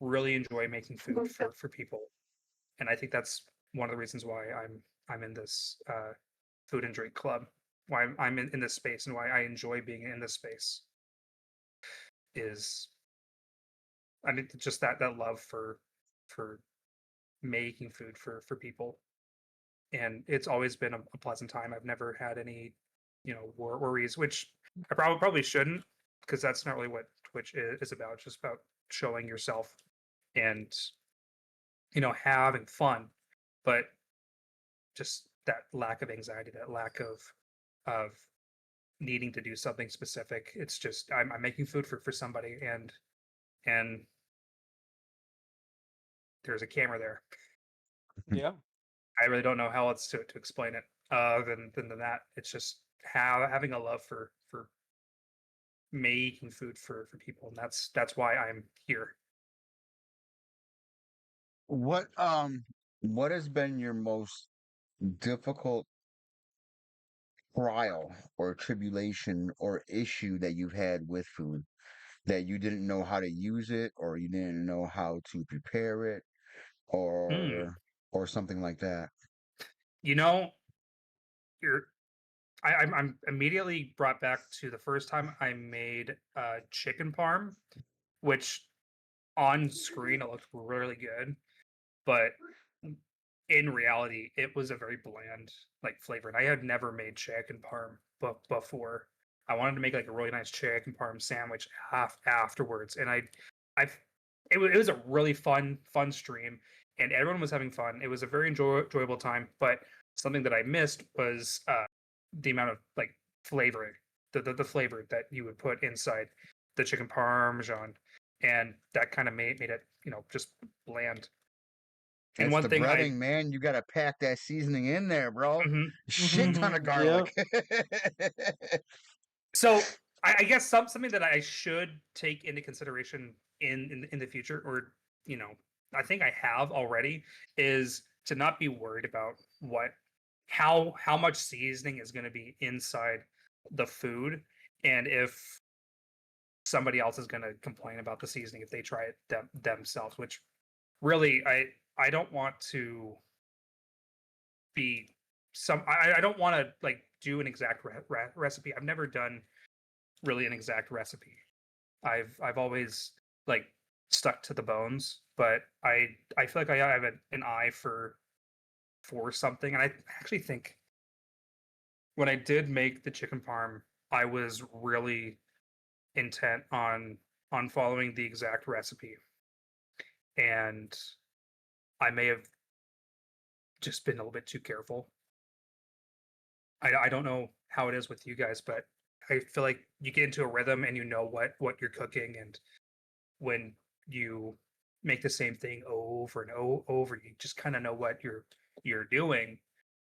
really enjoy making food for people, and I think that's one of the reasons why I'm in this food and drink club. Why I'm in this space and why I enjoy being in this space is, I mean, just that love for making food for people, and it's always been a pleasant time. I've never had any worries, which I probably shouldn't, because that's not really what Twitch is about. It's just about showing yourself and having fun, but just that lack of anxiety, that lack of needing to do something specific. It's just I'm making food for somebody, and there's a camera there. Yeah. I really don't know how else to explain it than that. It's just having a love for making food for people, and that's why I'm here. What what has been your most difficult trial or tribulation or issue that you've had with food that you didn't know how to use it or you didn't know how to prepare it Mm. or something like that? You know, you're I'm immediately brought back to the first time I made chicken parm, which on screen it looked really good, but in reality it was a very bland like flavor, and I had never made chicken parm before. I wanted to make like a really nice chicken parm sandwich afterwards, and I it was a really fun stream, and everyone was having fun. It was a very enjoyable time, but something that I missed was the amount of like flavoring, the flavor that you would put inside the chicken parmesan, and that kind of made it just bland. And It's one the thing I breading, man. You gotta pack that seasoning in there, bro. Mhm. Shit ton of Yep. garlic. So I guess something that I should take into consideration in the future, or I think I have already, is to not be worried about how much seasoning is going to be inside the food, and if somebody else is going to complain about the seasoning if they try it themselves. Which really, I don't want to be I don't want to like do an exact recipe. I've never done really an exact recipe. I've always like stuck to the bones, but I feel like I have an eye for something, and I actually think when I did make the chicken parm, I was really intent on following the exact recipe, and I may have just been a little bit too careful. I don't know how it is with you guys, but I feel like you get into a rhythm and you know what you're cooking, and when you make the same thing over and over, you just kind of know what you're doing,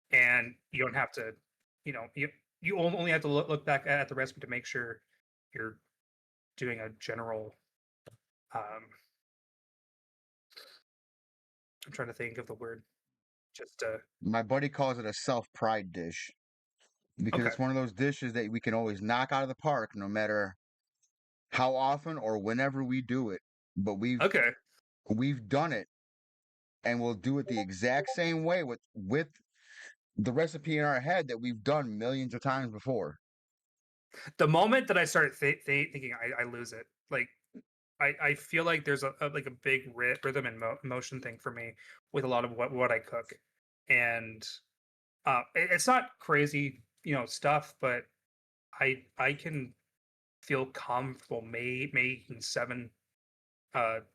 and you don't have to, you only have to look back at the recipe to make sure you're doing a general. Um, I'm trying to think of the word. Just My buddy calls it a self-pride dish because okay, it's one of those dishes that we can always knock out of the park no matter how often or whenever we do it. But okay. we've done it and we'll do it the exact same way with the recipe in our head that we've done millions of times before. The moment that I start thinking, I lose it. Like I feel like there's like a big rhythm and motion thing for me with a lot of what I cook, and it's not crazy, stuff, but I can feel comfortable making 7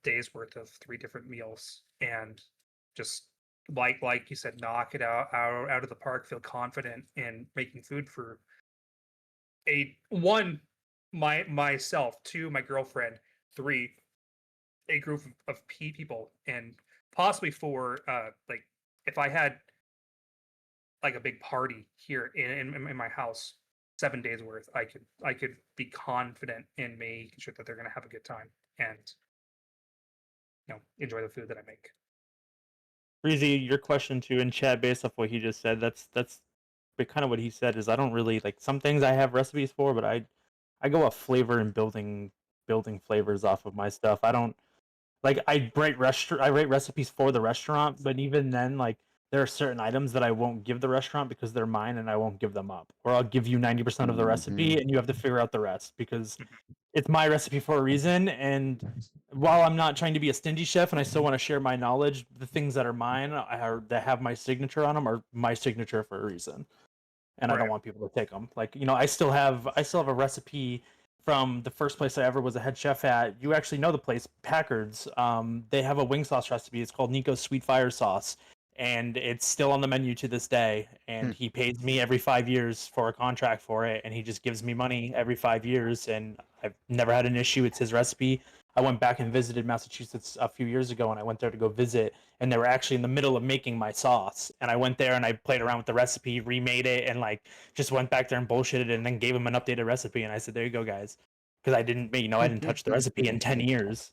days worth of 3 different meals, and just like you said, knock it out of the park. Feel confident in making food for myself, 2, my girlfriend, 3, a group of people, and possibly 4, like if I had like a big party here in my house, 7 days worth, I could be confident in making sure that they're gonna have a good time and enjoy the food that I make. Breezy, your question too in chat based off what he just said. That's but kind of what he said is I don't really like some things I have recipes for, but I go off flavor and building flavors off of my stuff. I don't like I write recipes for the restaurant, but even then, like there are certain items that I won't give the restaurant because they're mine and I won't give them up. Or I'll give you 90% of the Mhm. recipe and you have to figure out the rest because it's my recipe for a reason. And while I'm not trying to be a stingy chef and I still want to share my knowledge, the things that are mine that have my signature on them are my signature for a reason. And I don't Right. want people to take them. Like, I still have a recipe from the first place I ever was a head chef at. You actually know the place, Packard's. They have a wing sauce recipe. It's called Nico's Sweet Fire Sauce, and it's still on the menu to this day. Hmm. And he pays me every 5 years for a contract for it, and he just gives me money every 5 years. And I've never had an issue. It's his recipe. I went back and visited Massachusetts a few years ago, and I went there to go visit, and they were actually in the middle of making my sauce. And I went there and I played around with the recipe, remade it, and like just went back there and bullshitted and then gave him an updated recipe. And I said, "There you go, guys," because I didn't touch the recipe in 10 years.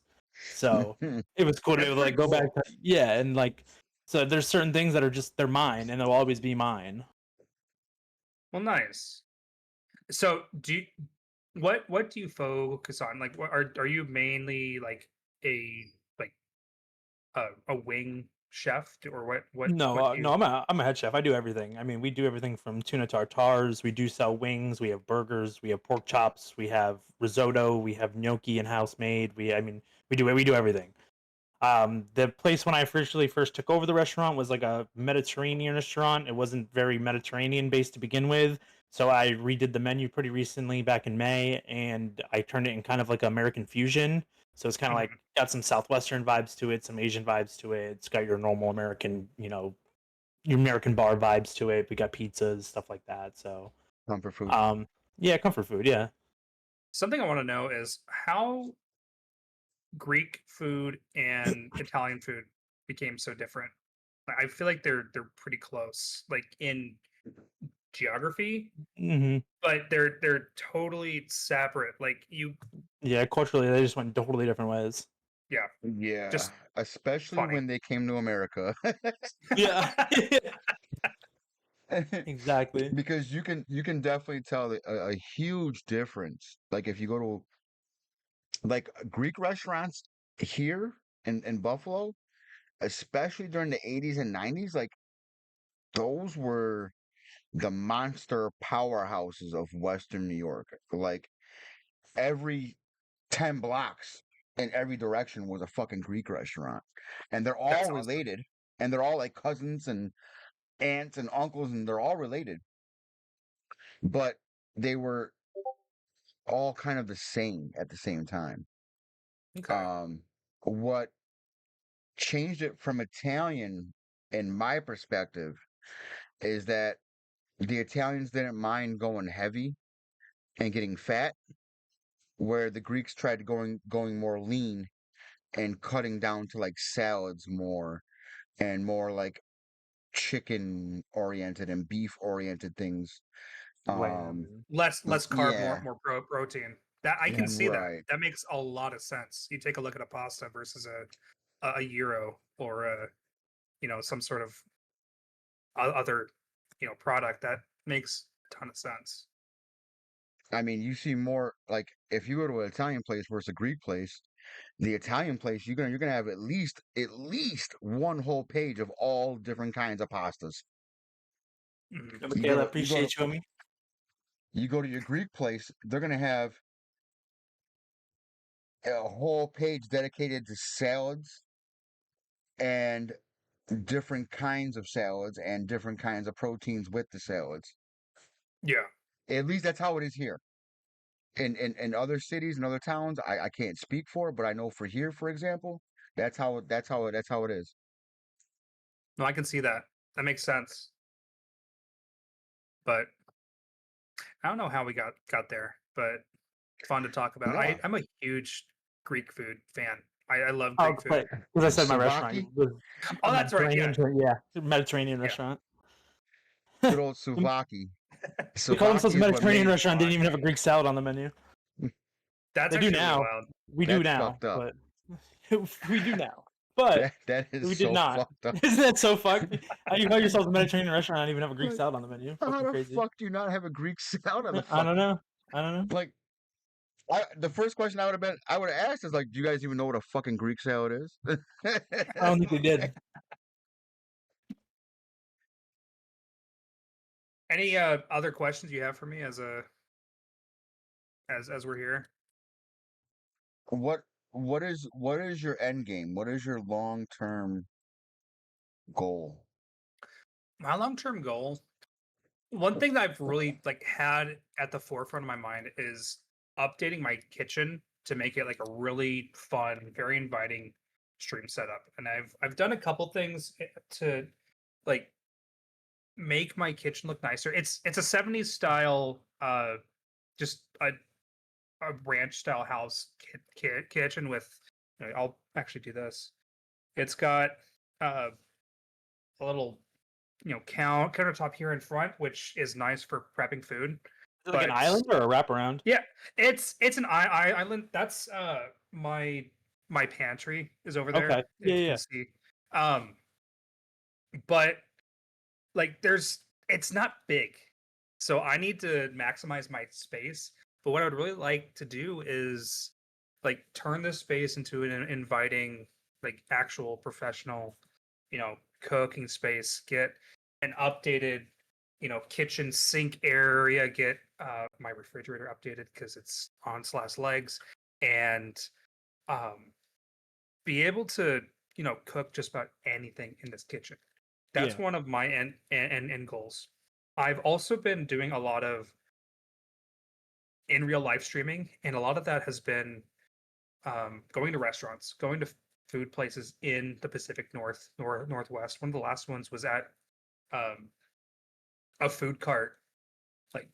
So it was cool to be That's able to like pretty go back, cool. yeah, and like so there's certain things that are just they're mine and they'll always be mine. Well, nice. So, what do you focus on? Like, what are you mainly like a like a wing chef, or No, what do no, you? I'm a head chef. I do everything. I mean, we do everything from tuna tartars. We do sell wings. We have burgers. We have pork chops. We have risotto. We have gnocchi in house made. I mean, we do everything. The place when I officially first took over the restaurant was like a Mediterranean restaurant. It wasn't very Mediterranean based to begin with. So I redid the menu pretty recently back in May and I turned it in kind of like American fusion. So it's kind of like Mhm. got some Southwestern vibes to it, some Asian vibes to it. It's got your normal American, your American bar vibes to it. We got pizzas, stuff like that. So, Comfort food. um, yeah, comfort food. Yeah. Something I want to know is how Greek food and Italian food became so different. I feel like they're pretty close, like in geography, hmm but they're totally separate. Like Yeah. Culturally, they just went totally different ways. yeah, Yeah, just especially funny. when they came to America. Yeah. Exactly. Because you can definitely tell a huge difference. Like if you go to like Greek restaurants here in Buffalo, especially during the 80s and 90s, like those were the monster powerhouses of Western New York. Like every 10 blocks in every direction was a fucking Greek restaurant. And they're That's all awesome. related. And they're all like cousins and aunts and uncles, and they're all related. but they were all kind of the same at the same time. Okay. What changed it from Italian, in my perspective, is that the Italians didn't mind going heavy and getting fat, where the Greeks tried going more lean and cutting down to like salads more and more like chicken oriented and beef oriented things. Um, Less carb, yeah, protein. That I can see that. right. That makes a lot of sense. You take a look at a pasta versus a gyro or a some sort of other product that makes a ton of sense. I mean, you see more like if you go to an Italian place versus a Greek place, the Italian place you're gonna have at least one whole page of all different kinds of pastas. Mhm. Yeah, You Michaela, go to you go to appreciate you, homie. you go to your Greek place, they're gonna have a whole page dedicated to salads and different kinds of salads and different kinds of proteins with the salads. Yeah. At least that's how it is here. In other cities and other towns, I can't speak for it, but I know for here, for example, that's how it is. No, I can see that. That makes sense. But I don't know how we got there, but fun to talk about. No, I'm a huge Greek food fan. I love Oh, Greek food. but because I said my restaurant souvlaki, was Oh, a that's right. Yeah. Mediterranean Yeah. restaurant. good old souvlaki. We called themselves Souvlaki a is what Mediterranean made restaurant. Didn't even have a Souvlaki. Greek salad on the menu. That's They do actually really now. wild. We do that's now, fucked up. but we do now. But That is we did so not. fucked up. Isn't that so fucked? How do you call yourself a Mediterranean restaurant and not even have a Greek Like, salad on the menu? how Fucking the crazy. fuck do you not have a Greek salad on the I don't fucking know. I don't know. like? The first question I would have asked is like, do you guys even know what a fucking Greek salad is? I don't think they did. Any other questions you have for me as we're here? What what is your end game? What is your long term goal? My long-term goal, one thing that I've really like had at the forefront of my mind is updating my kitchen to make it like a really fun, very inviting stream setup. And I've done a couple things to like make my kitchen look nicer. It's a 70s style just a ranch style house kitchen with I'll actually do this. It's got uh, a little countertop here in front, which is nice for prepping food. Is it like an But island or a wraparound? yeah, it's an island. That's my pantry is over there. Okay. Yeah, If you yeah. can see. Um, but like it's not big, so I need to maximize my space. But what I would really like to do is like turn this space into an inviting, like actual professional, cooking space. Get an updated, kitchen sink area. Get my refrigerator updated because it's on slash legs, and um, be able to cook just about anything in this kitchen. That's Yeah. one of my end goals. I've also been doing a lot of in real life streaming, and a lot of that has been going to restaurants, going to food places in the Pacific Northwest. One of the last ones was at um, a food cart like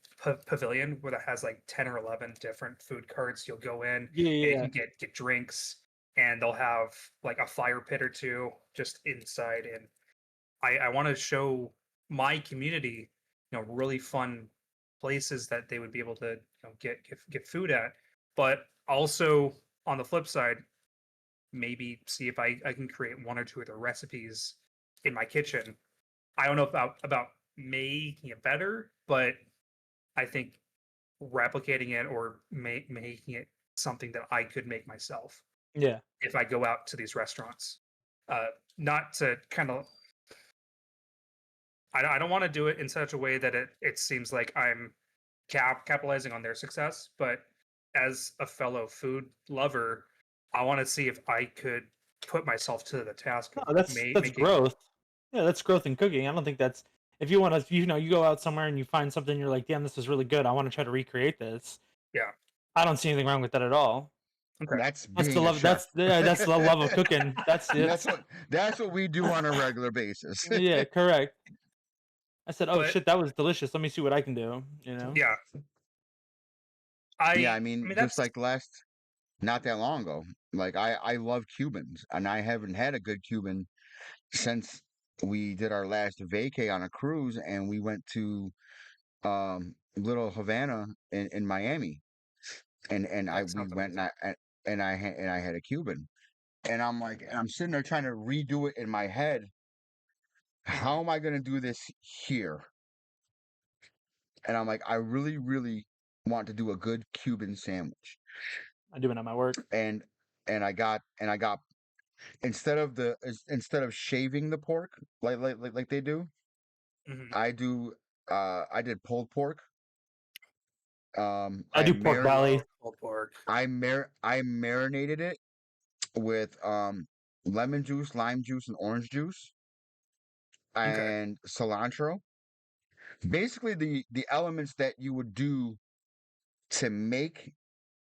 pavilion where that has like 10 or 11 different food carts. You'll go in Yeah, and you yeah. can get drinks, and they'll have like a fire pit or two just inside. And I want to show my community, really fun places that they would be able to get food at. But also on the flip side, maybe see if I can create one or two other recipes in my kitchen. I don't know about making it better, but I think replicating it or making it something that I could make myself Yeah. if I go out to these restaurants. Not to kind of I don't want to do it in such a way that it seems like I'm capitalizing on their success, but as a fellow food lover, I want to see if I could put myself to the task No, of that's making. growth. Yeah, that's growth in cooking. I don't think that's if you want to, you go out somewhere and you find something, you're like, damn, this is really good. I want to try to recreate this. Yeah. I don't see anything wrong with that at all. Okay. That's That's the being a love. chef. That's the love of cooking. That's it. That's what we do on a regular basis. Yeah, correct. I said, oh But- shit, that was delicious. Let me see what I can do. Yeah. Yeah, I I mean, mean just that's like not that long ago. Like I love Cubans, and I haven't had a good Cuban since we did our last vacay on a cruise, and we went to Little Havana in Miami, and that we sounds went amazing. and I had a Cuban, and I'm like, and I'm sitting there trying to redo it in my head. How am I going to do this here? And I'm like, I really, really want to do a good Cuban sandwich. I do it at my work. And I got instead of shaving the pork like they do, Mhm. I did pulled pork. I do pork belly. Pulled pork. I marinated it with lemon juice, lime juice, and orange juice, Okay. and cilantro. Basically, the elements that you would do to make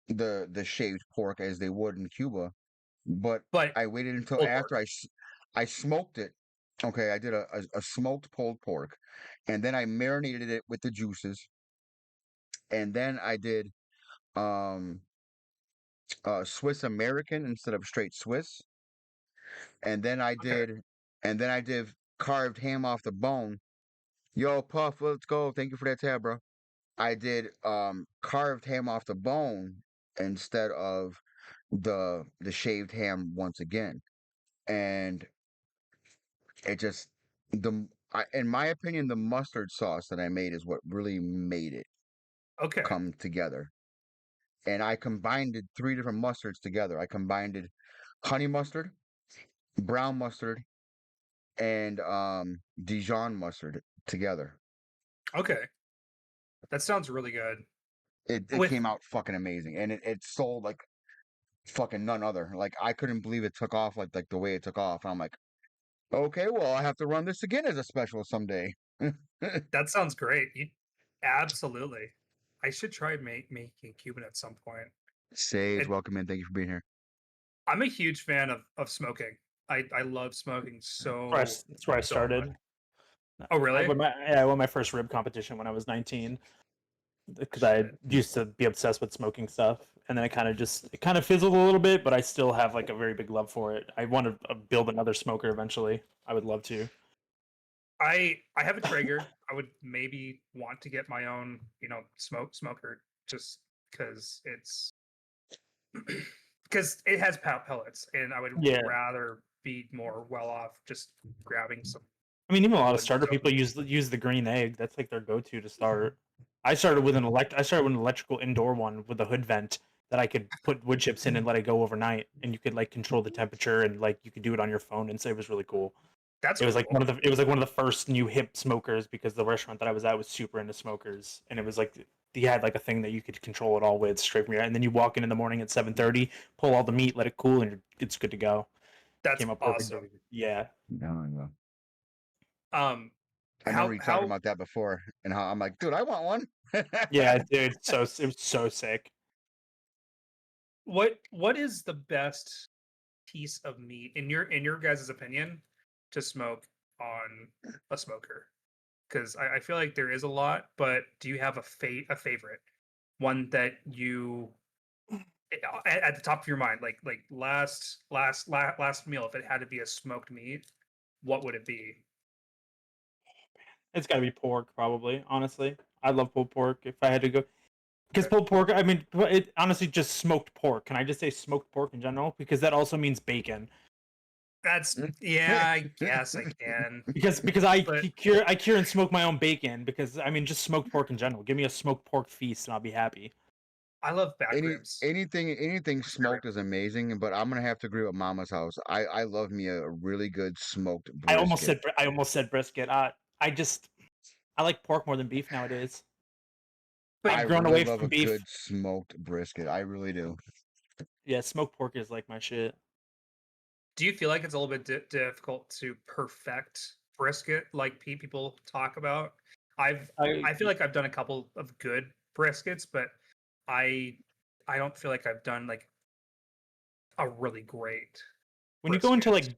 the shaved pork as they would in Cuba, but But I waited until pulled after pork. I smoked it. Okay, I did a smoked pulled pork, and then I marinated it with the juices, and then I did um Swiss American instead of straight Swiss, and then I Okay. did carved ham off the bone. Yo, Puff, let's go. Thank you for that tab, bro. I did carved ham off the bone instead of the shaved ham once again. And it just in my opinion, the mustard sauce that I made is what really made it Okay. come together. And I combined three different mustards together. I combined honey mustard, brown mustard, and Dijon mustard together. Okay. That sounds really good. It With came out fucking amazing, and it sold like fucking none other. Like I couldn't believe it took off like the way it took off. And I'm like, okay, well I have to run this again as a special someday. that sounds great. Absolutely. I should try making Cuban at some point. Sage, It- welcome in. Thank you for being here. I'm a huge fan of smoking. I love smoking so. That's where I so started. much. Oh really? I won my first rib competition when I was 19 because I Shit. used to be obsessed with smoking stuff, and then it kind of fizzled a little bit, but I still have like a very big love for it. I want to build another smoker eventually. I would love to. I have a Traeger. I would maybe want to get my own, smoker just because it's because it has pellets, and I would Yeah. rather be more well off just grabbing some. I mean, even a lot of wood starter stove. people use the green egg. That's like their go-to to start. I started with an electrical indoor one with a hood vent that I could put wood chips in and let it go overnight, and you could like control the temperature and like you could do it on your phone, and so it was really cool. That's It was like cool. it was like one of the first new hip smokers because the restaurant that I was at was super into smokers, and it was like he had like a thing that you could control it all with straight from your, and then you walk in the morning at 7:30, pull all the meat, let it cool, and it's good to go. That's Came up perfect. awesome. Yeah. No. Um, I how remember you talking about that before, and how I'm like, dude, I want one. Yeah, dude. It was so sick. what is the best piece of meat in your guys' opinion to smoke on a smoker? Because I feel like there is a lot, but do you have a favorite one that you at the top of your mind, like last meal, if it had to be a smoked meat, what would it be? It's got to be pork, probably. Honestly, I love pulled pork. If I had to go, because Okay. pulled pork, I mean, it honestly just smoked pork. Can I just say smoked pork in general? Because that also means bacon. That's yeah, I guess I can. Because I But- cure and smoke my own bacon. Because I mean, just smoked pork in general. Give me a smoked pork feast, and I'll be happy. I love back ribs. Anything smoked is amazing, but I'm gonna have to agree with Mama's house. I love me a really good smoked brisket. I almost said brisket. I like pork more than beef nowadays. But I I've grown really away love from a beef. good smoked brisket. I really do. Yeah, smoked pork is like my shit. do you feel like it's a little bit difficult to perfect brisket like people talk about. I feel like I've done a couple of good briskets, but I don't feel like I've done like a really great when you go into brisket.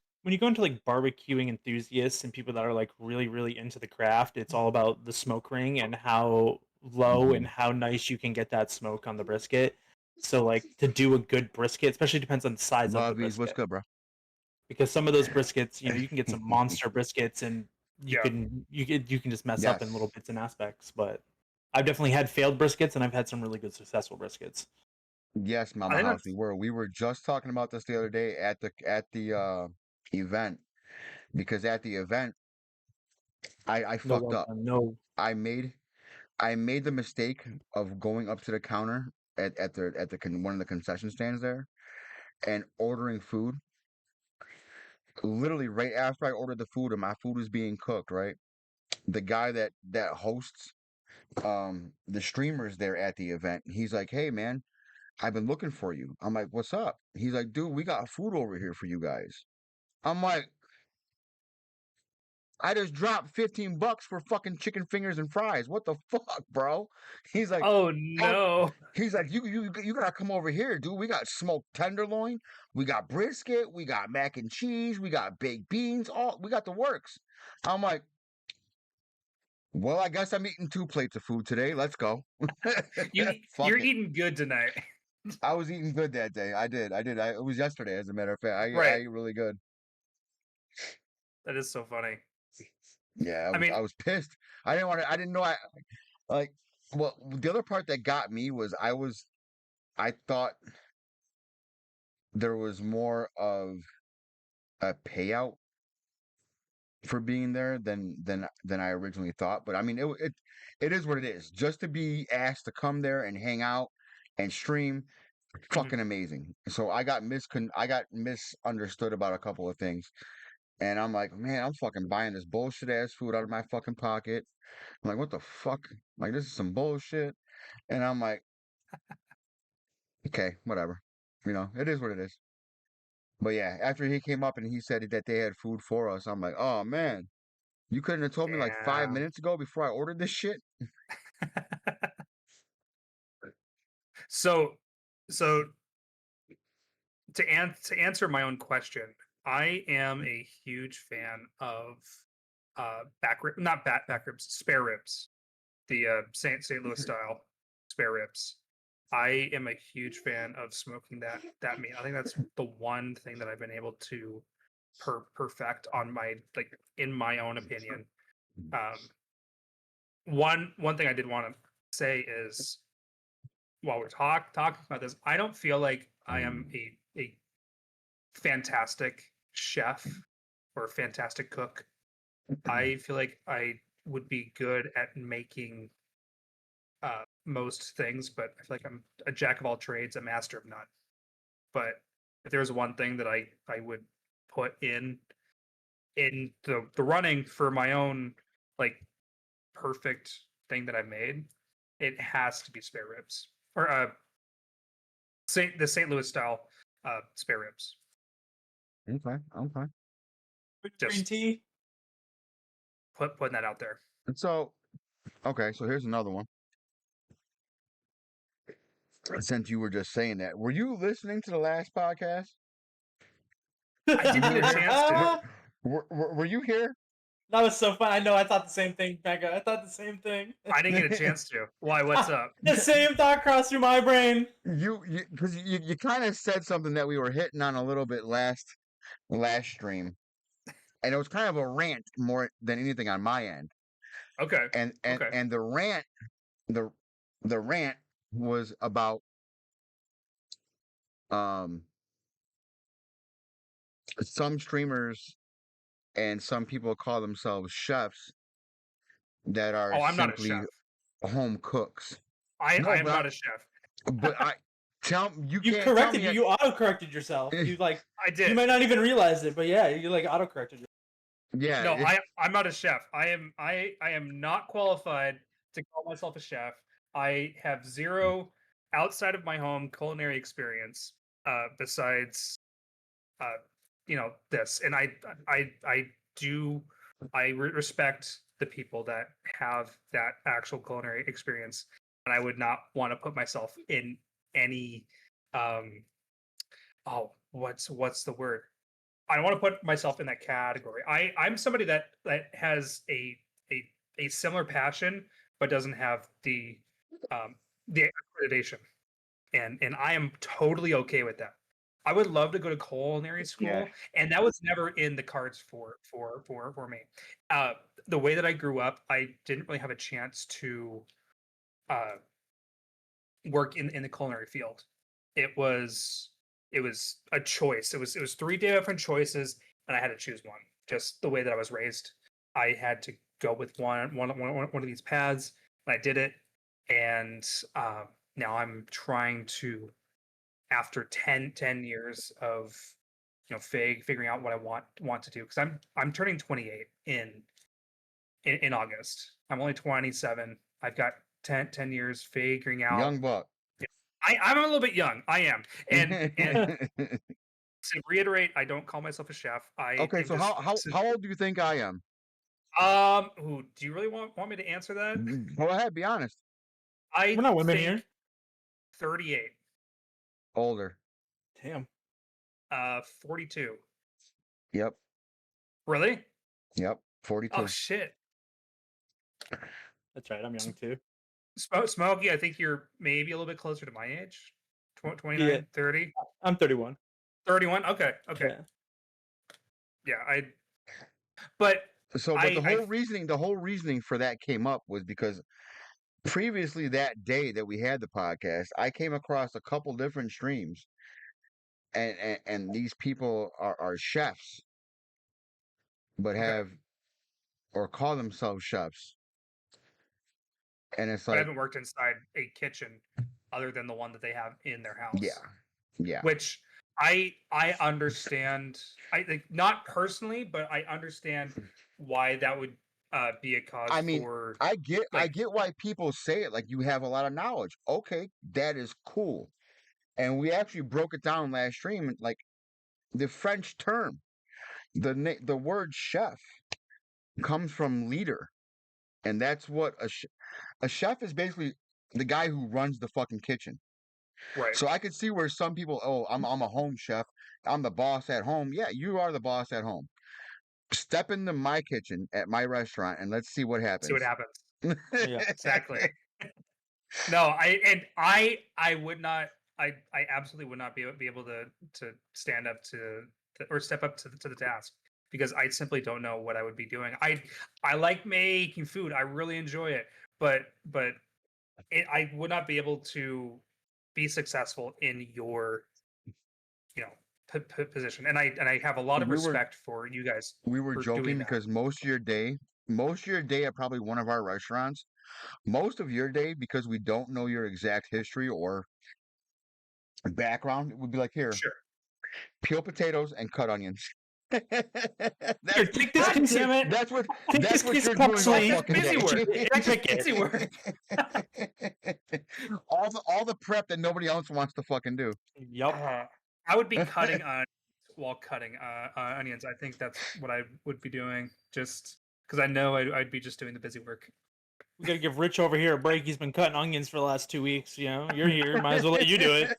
like barbecuing enthusiasts and people that are like really into the craft, it's all about the smoke ring and how low and how nice you can get that smoke on the brisket. So like to do a good brisket, especially depends on the size of the Lovies, what's brisket. good, bro? Because some of those briskets, you can get some monster briskets and you Yeah. can just mess up in little Yes. bits and aspects. But I've definitely had failed briskets and I've had some really good successful briskets. Yes, I Mama think House, that's we were just talking about this the other day at the event, because at the event I No fucked well up. done. No. I made I made the mistake of going up to the counter at one of the concession stands there and ordering food. Literally right after I ordered the food and my food was being cooked, right? The guy that hosts the streamers there at the event, he's like, "Hey man, I've been looking for you." I'm like, "What's up?" He's like, "Dude, we got food over here for you guys." I'm like, "I just dropped $15 for fucking chicken fingers and fries. What the fuck, bro?" He's like, oh "Oh." no. He's like, you gotta come over here, dude. We got smoked tenderloin, we got brisket, we got mac and cheese, we got baked beans, all we got the works. I'm like, well, I guess I'm eating 2 plates of food today. Let's go. You're Fuck it. eating good tonight. I was eating good that day. I did. It was yesterday, as a matter of fact. I Right. ate really good. That is so funny. Yeah, I mean, I was pissed. I didn't want to. I didn't know. I like. Well, the other part that got me was I thought there was more of a payout for being there than I originally thought. But I mean, it is what it is. Just to be asked to come there and hang out and stream, mhm. fucking amazing. So I got misunderstood about a couple of things, and I'm like, man, I'm fucking buying this bullshit ass food out of my fucking pocket. I'm like, what the fuck? Like, this is some bullshit. And I'm like, okay, whatever. It is what it is. But yeah, after he came up and he said that they had food for us, I'm like, oh man, you couldn't have told me like 5 minutes ago before I ordered this shit? so so to answer my own question, I am a huge fan of back rib, not back ribs, spare ribs, the St. Louis style spare ribs. I am a huge fan of smoking that meat. I think that's the one thing that I've been able to perfect on my, like, in my own opinion. Um, one thing I did want to say is, while we're talking about this, I don't feel like I am a fantastic chef or a fantastic cook. I feel like I would be good at making most things, but I feel like I'm a jack of all trades, a master of none. But if there was one thing that I would put in the running for my own, like, perfect thing that I made, it has to be spare ribs, or the St. Louis style spare ribs. Okay, okay. Green Just tea. putting that out there. And so, okay, so here's another one. Since you were just saying that, were you listening to the last podcast? I didn't You get were a here? chance to. Were you here? That was so fun. I know. I thought the same thing, Becca. I thought the same thing. I didn't get a chance to. Why? What's up? The same thought crossed through my brain. Because you kind of said something that we were hitting on a little bit last stream, and it was kind of a rant more than anything on my end. Okay. And Okay. the the rant was about um some streamers and some people call themselves chefs that are Oh, I'm not a simply chef. home cooks. I No, am not a chef. but I you You can't tell corrected me. you. You auto corrected yourself. You like. I You did. might not even realize it, but yeah, you like auto corrected. Yeah, No, I'm not a chef. I am not qualified to call myself a chef. I have zero outside of my home culinary experience, besides this. And I do I respect the people that have that actual culinary experience, and I would not want to put myself in any what's the word? I don't want to put myself in that category. I'm somebody that has a similar passion but doesn't have the accreditation, and I am totally okay with that. I would love to go to culinary school, and that was never in the cards for me. Uh, the way that I grew up, I didn't really have a chance to uh, work in the culinary field. It was a choice. It was three different choices, and I had to choose one. Just the way that I was raised, I had to go with one of these paths, and I did it. And now I'm trying to, after 10 years of figuring out what I want to do, because I'm turning 28 in August. I'm only 27. I've got 10 years figuring out. Young buck. I'm a little bit young. I am, and to reiterate, I don't call myself a chef. Okay, so how old do you think I am? Do you really want me to answer that? Go ahead, be honest. I We're not women think here. 38. Older. Damn. 42. Yep. Really? Yep. 42. Oh shit. That's right. I'm young too. Smokey, I think you're maybe a little bit closer to my age. 29, Yeah. 30. I'm 31. 31. Okay. Yeah. But the whole reasoning for that came up was because previously that day that we had the podcast, I came across a couple different streams, and these people are chefs, but Okay. have or call themselves chefs, and it's I like, haven't worked inside a kitchen other than the one that they have in their house. yeah. Which I understand. I think not personally, but I understand why that would be a cause I mean, for. I get why people say it. Like, you have a lot of knowledge. Okay, that is cool. And we actually broke it down last stream. Like, the French term, the word chef comes from leader, and that's what a chef is basically the guy who runs the fucking kitchen. Right. So I could see where some people, I'm a home chef, I'm the boss at home. Yeah, you are the boss at home. Step into my kitchen at my restaurant and let's see what happens. See what happens. Yeah. Exactly. No, I would not. I absolutely would not be able to stand up to or step up to the task, because I simply don't know what I would be doing. I like making food. I really enjoy it, but I would not be able to be successful in your position. And I have a lot of respect for you guys. We were for joking doing that. because most of your day at probably one of our restaurants, most of your day, because we don't know your exact history or background, it would be like, here, Sure. peel potatoes and cut onions. Here, take this, damn it. That's what Take that's this what piece you're of doing all parsley. fucking Busy day. work. That's just busy work. all the prep that nobody else wants to fucking do. Yup. I would be cutting onions while cutting onions. I think that's what I would be doing, just because I know I'd be just doing the busy work. We gotta give Rich over here a break. He's been cutting onions for the last 2 weeks. You know, you're here. Might as well let you do it.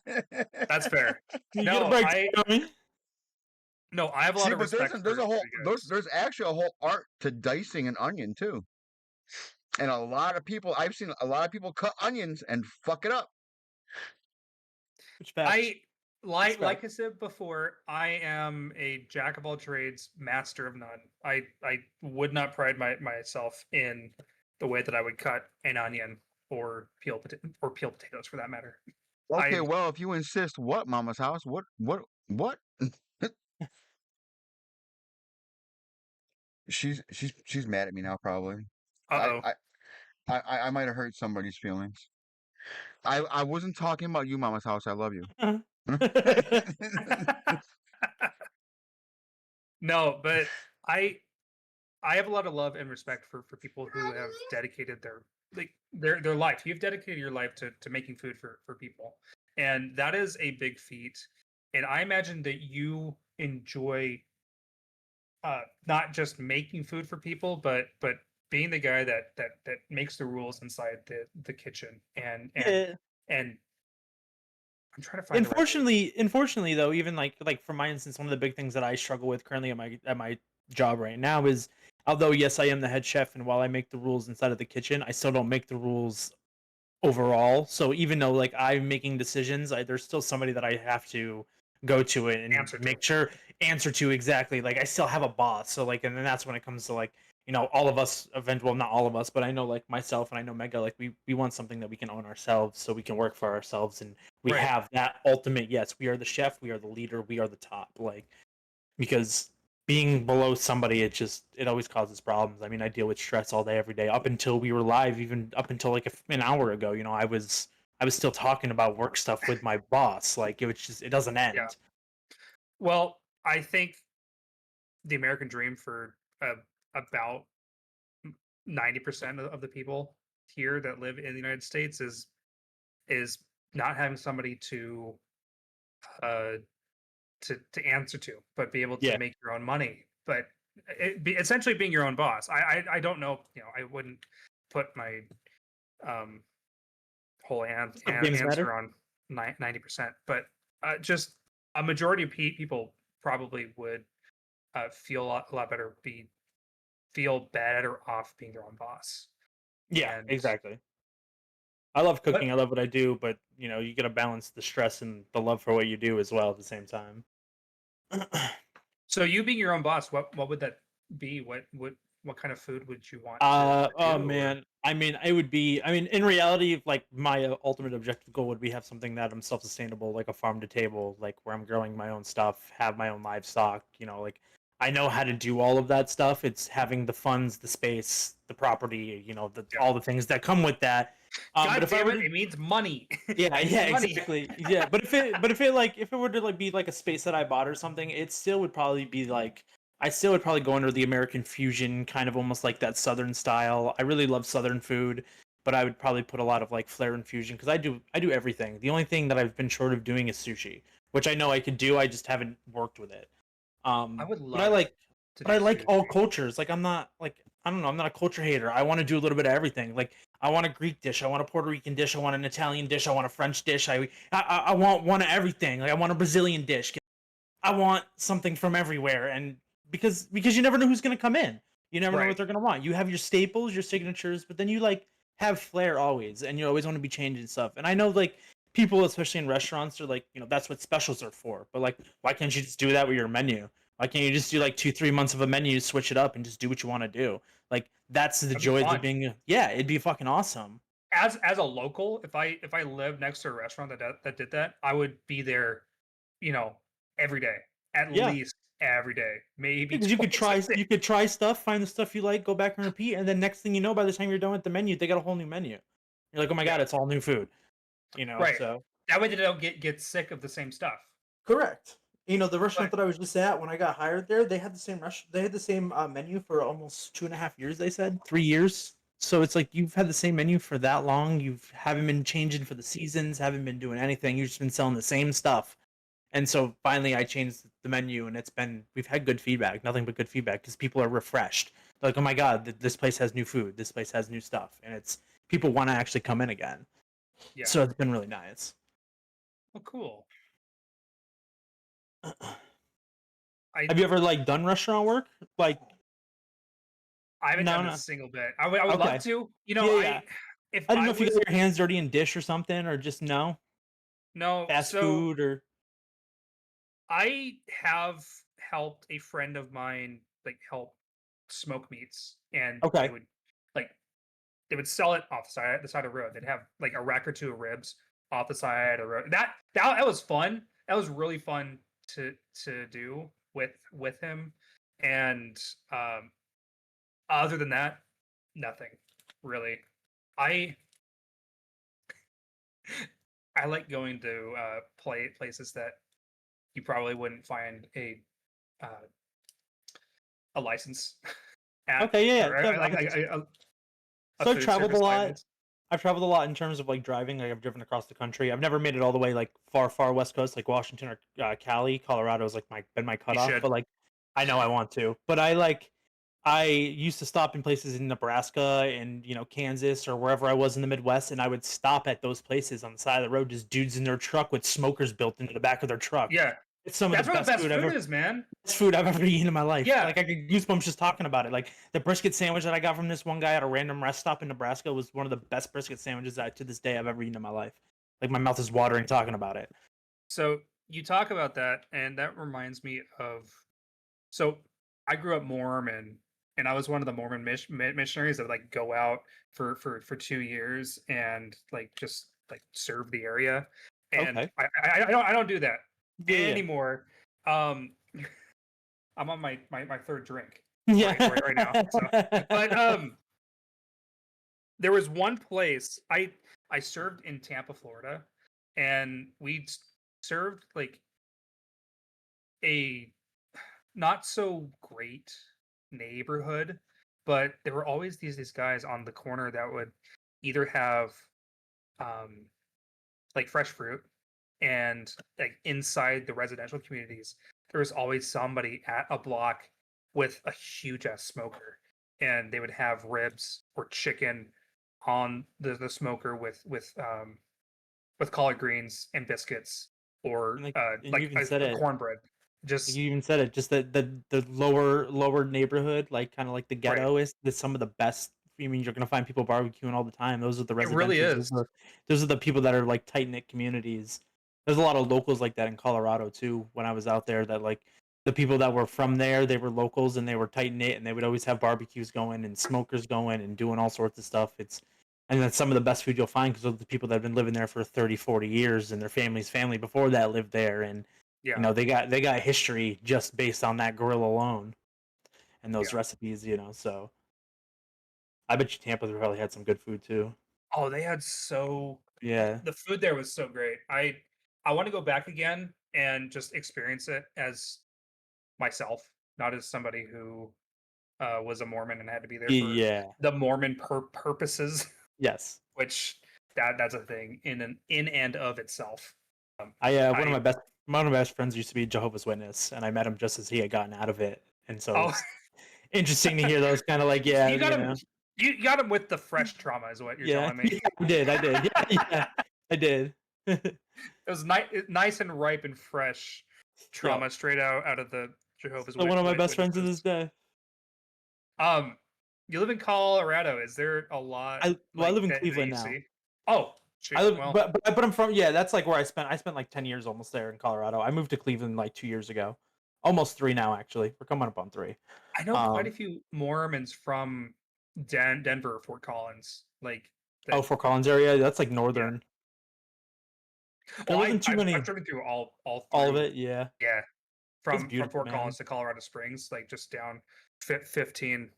That's fair. You No, get a break. No, I have a lot See, of but respect. there's actually a whole art to dicing an onion too. And I've seen a lot of people cut onions and fuck it up. Which facts? Like I said before, I am a jack of all trades, master of none. I would not pride myself in the way that I would cut an onion or peel potatoes, for that matter. Okay, well, if you insist, what, Mama's house? What? She's mad at me now, probably. Uh-oh. I might have hurt somebody's feelings. I wasn't talking about you, Mama's house. I love you. No, but I have a lot of love and respect for people who have dedicated their life. You've dedicated your life to making food for people, and that is a big feat. And I imagine that you enjoy not just making food for people, but being the guy that makes the rules inside the kitchen, and Yeah. and I'm trying to find the right word. Unfortunately though, even like for my instance, one of the big things that I struggle with currently at my job right now is, although yes, I am the head chef, and while I make the rules inside of the kitchen, I still don't make the rules overall. So even though like I'm making decisions, there's still somebody that I have to go to it and Answer to. make sure answer to exactly. Like I still have a boss. So like, and then that's when it comes to like, all of us well, not all of us, but I know like myself and I know Mega, like we want something that we can own ourselves so we can work for ourselves, and we Right. have that ultimate, yes, we are the chef, we are the leader, we are the top. Like, because being below somebody, it always causes problems. I mean, I deal with stress all day every day up until we were live, even up until like an hour ago. I was still talking about work stuff with my boss. Like, it doesn't end. Yeah. Well, I think the American dream for about 90% of the people here that live in the United States is not having somebody uh to answer to, but be able to Yeah. make your own money. But essentially being your own boss. I don't know. I wouldn't put my um whole Some games answer matter. on 90%, but just a majority of people probably would feel a lot better, feel better off being their own boss. Yeah, And exactly. I love cooking. but I love what I do, but you got to balance the stress and the love for what you do as well at the same time. so you being your own boss, what would that be? What kind of food would you want to Oh do? Or man. I mean, it would be. I mean, in reality, like my ultimate objective goal would be have something that I'm self-sustainable, like a farm to table, like where I'm growing my own stuff, have my own livestock. Like I know how to do all of that stuff. It's having the funds, the space, the property, yeah. all the things that come with that. But God if I damn were it, to, it means money. yeah, It yeah, means money. exactly, yeah. But if it were to like be like a space that I bought or something, it still would probably be like I still would probably go under the American fusion, kind of almost like that Southern style. I really love Southern food, but I would probably put a lot of like flair and fusion because I do everything. The only thing that I've been short of doing is sushi, which I know I could do. I just haven't worked with it. I would But I love like to but do I like all sushi. cultures. Like I'm not like I don't know. I'm not a culture hater. I want to do a little bit of everything. Like I want a Greek dish. I want a Puerto Rican dish. I want an Italian dish. I want a French dish. I want one of everything. Like I want a Brazilian dish. I want something from everywhere, and because you never know who's gonna come in. You never know Right. what they're gonna want. You have your staples, your signatures, but then you like have flair always, and you always want to be changing stuff. And I know like people, especially in restaurants, are like, that's what specials are for. But like, why can't you just do that with your menu? Why can't you just do like 2-3 months of a menu, switch it up, and just do what you want to do? Like that's the That'd be joy of fun. being. Yeah, it'd be fucking awesome. As a local, if I lived next to a restaurant that did that, I would be there, you know, every day, at Yeah. least every day, maybe Because you could twice try a day. you could try stuff, find the stuff you like, go back and repeat, and then next thing you know, by the time you're done with the menu, they got a whole new menu. You're like, oh my Yeah, god, it's all new food. right. So That way they don't get sick of the same stuff. correct. The But restaurant that I was just at when I got hired there, they had the same they had the same menu for almost 2.5 years. They said 3 years. So it's like you've had the same menu for that long. You haven't been changing for the seasons, haven't been doing anything. You've just been selling the same stuff. And so finally I changed the menu, and we've had good feedback, nothing but good feedback because people are refreshed. They're like, oh my god, this place has new food, this place has new stuff, and it's people want to actually come in again. yeah, So it's been really nice. well, cool. I Have you ever like done restaurant work? Like I haven't no, done a no. single bit. I would love Okay. to. Yeah, yeah. If I don't I know if you was got your hands dirty in dish or something, or just no no, fast so food or I have helped a friend of mine like help smoke meats, and okay. like they would sell it off the side of the road. They'd have like a rack or two of ribs off the side of the road. That was fun. That was really fun to do with him. And other than that, nothing really. I I like going to places that you probably wouldn't find uh, a license at, Okay, yeah, or yeah. like a So I've food traveled a service lot. license. I've traveled a lot in terms of like driving. Like I've driven across the country. I've never made it all the way like far, far west coast, like Washington or Cali. Colorado is like been my You cutoff. should. But like I know I want to, but I used to stop in places in Nebraska and Kansas or wherever I was in the Midwest, and I would stop at those places on the side of the road, just dudes in their truck with smokers built into the back of their truck. Yeah, It's some of that's the where the best best food food ever. is, man. Best food I've ever eaten in my life. Yeah. Like I get goosebumps just talking about it. Like the brisket sandwich that I got from this one guy at a random rest stop in Nebraska was one of the best brisket sandwiches that to this day I've ever eaten in my life. Like my mouth is watering talking about it. So you talk about that, and that reminds me of. So I grew up Mormon, and I was one of the Mormon missionaries that would like go out for 2 years and like just like serve the area. And Okay. I don't do that Yeah. anymore. I'm on my third drink Yeah. right now. So, but there was one place I served in Tampa, Florida, and we served like a not so great neighborhood, but there were always these guys on the corner that would either have um like fresh fruit, and like inside the residential communities there was always somebody at a block with a huge ass smoker, and they would have ribs or chicken on the smoker with collard greens and biscuits, or And you like even said it. cornbread. You Just even said it. Just the lower neighborhood, like kind of like the right. ghetto, is some of the best. I mean, you're gonna find people barbecuing all the time. Those are the It really residentials. is. Those are the people that are like tight knit communities. There's a lot of locals like that in Colorado too. When I was out there, that like the people that were from there, they were locals and they were tight knit, and they would always have barbecues going and smokers going and doing all sorts of stuff. And that's some of the best food you'll find because of the people that have been living there for 30, 40 years, and their family's family before that lived there, and Yeah. they got history just based on that grill alone and those Yeah. recipes. So I bet you Tampa probably had some good food too. Oh, they had so Yeah. the food there was so great. I want to go back again and just experience it as myself, not as somebody who was a Mormon and had to be there for Yeah. the Mormon purposes, Yes. which that's a thing in and of itself. One of my best friends used to be a Jehovah's Witness, and I met him just as he had gotten out of it, and so Oh, it's interesting to hear those kind of like you got him. You got him with the fresh trauma, is what you're telling me. I did. Yeah, I did. It was nice and ripe and fresh trauma straight out of the Jehovah's Still one of my best friends to Witnesses. this day. You live in Colorado. Is there a lot? I live in that Cleveland you now. see? Oh, shoot. I live, Well, but I'm from that's like where I spent like 10 years almost there in Colorado. I moved to Cleveland like 2 years ago, almost 3 now actually. We're coming up on 3. I know quite a few Mormons from Denver, Fort Collins. Like, Fort Collins area. That's like northern. There wasn't too many. I've driven through all All of three. it, yeah. Yeah, from beautiful, Fort man. Collins to Colorado Springs, like just down 15.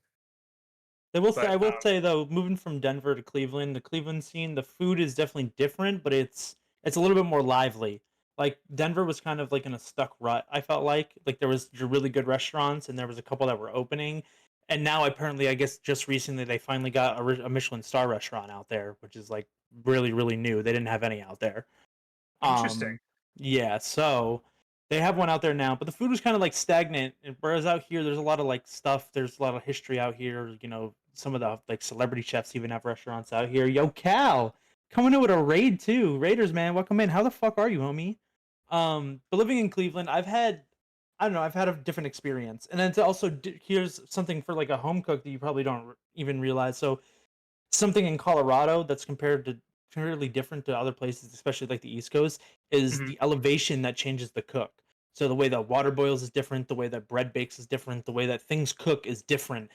I will But, say though, moving from Denver to Cleveland, the Cleveland scene, the food is definitely different, but it's a little bit more lively. Like Denver was kind of like in a stuck rut. I felt like there was really good restaurants, and there was a couple that were opening, and now apparently, I guess just recently they finally got a Michelin star restaurant out there, which is like really really new. They didn't have any out there. Interesting. Yeah, so they have one out there now, but the food was kind of like stagnant. Whereas out here, there's a lot of like stuff. There's a lot of history out here. Some of the like celebrity chefs even have restaurants out here. Yo, Cal, coming in with a raid too. Raiders, man, welcome in. How the fuck are you, homie? But living in Cleveland, I've had a different experience, and then to also here's something for like a home cook that you probably don't even realize. So something in Colorado that's comparatively different to other places, especially like the East Coast, is the elevation that changes the cook. So the way that water boils is different, the way that bread bakes is different, the way that things cook is different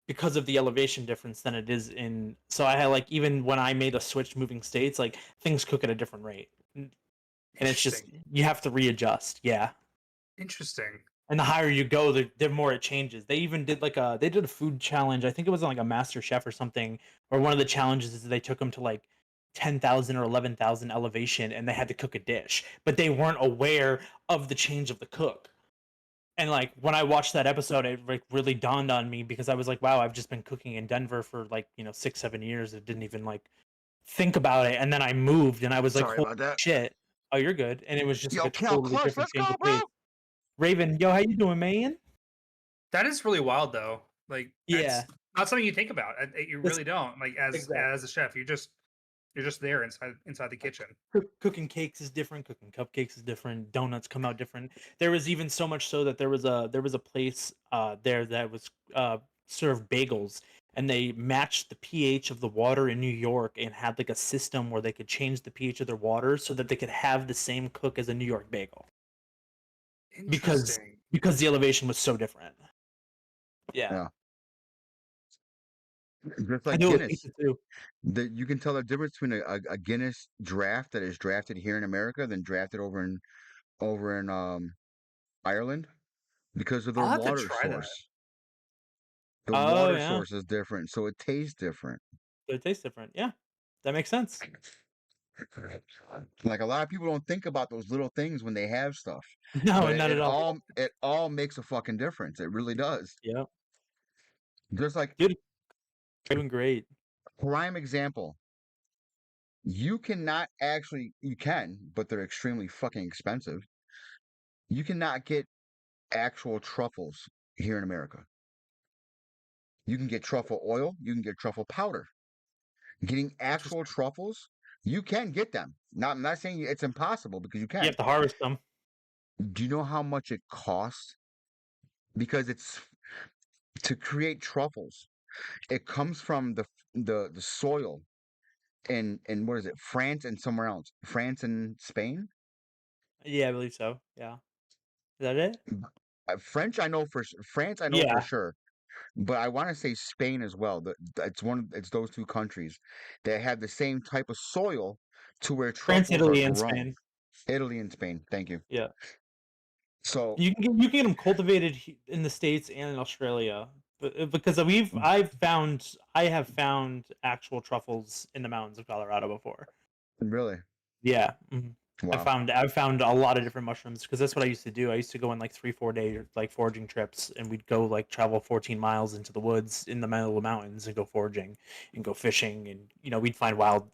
because of the elevation difference than it is in. So I had like, even when I made a switch moving states, like things cook at a different rate, and it's just you have to readjust. Yeah. Interesting. And the higher you go, the more it changes. They even did they did a food challenge. I think it was like a Master Chef or something, where one of the challenges is they took them to like 10,000 or 11,000 elevation, and they had to cook a dish, but they weren't aware of the change of the cook. And like when I watched that episode, it like really dawned on me, because I was like, wow, I've just been cooking in Denver for like 6-7 years. I didn't even like think about it, and then I moved, and I was like, Sorry holy about that. shit. Oh, you're good. And it was just Yo, like a Cal totally Clutch, different let's change go, of bro. pace. Raven, yo, how you doing, man? That is really wild, though. Like, Yeah, that's not something you think about. You It's- really don't. Like, as exactly. a chef, you're just there inside the kitchen. Cooking cakes is different. Cooking cupcakes is different. Donuts come out different. There was even so much so that there was a place there that was served bagels, and they matched the pH of the water in New York and had like a system where they could change the pH of their water so that they could have the same cook as a New York bagel because Interesting. because the elevation was so different. Yeah, Yeah. Just I like do it with Guinness. pizza too. You can tell the difference between a Guinness draft that is drafted here in America than drafted over in Ireland because of their I'll have to water try that. source. The Oh water yeah, source is different, so it tastes different. it tastes different. Yeah, that makes sense. Like a lot of people don't think about those little things when they have stuff, No, but not at all. it all makes a fucking difference. It really does. Yeah, Just like dude, doing great. prime example, you can, but they're extremely fucking expensive. You cannot get actual truffles here in America. You can get truffle oil, you can get truffle powder. Getting actual Interesting. truffles, you can get them. I'm not saying it's impossible because you You can. have to harvest them. Do you know how much it costs? Because it's to create truffles. It comes from the soil in what is it? France and somewhere else. France and Spain? Yeah, I believe so. Yeah. Is that it? French I know France I know for Yeah. sure. But I want to say Spain as well. It's those two countries that have the same type of soil to where France, truffles are Italy, and grown. Spain. Italy and Spain. Thank you. Yeah. So You can get them cultivated in the States and in Australia. But because I have found actual truffles in the mountains of Colorado before. really, Yeah. wow. I've found a lot of different mushrooms because that's what I used to do. I used to go on like 3-4 day like foraging trips, and we'd go like travel 14 miles into the woods in the middle of the mountains and go foraging and go fishing, and we'd find wild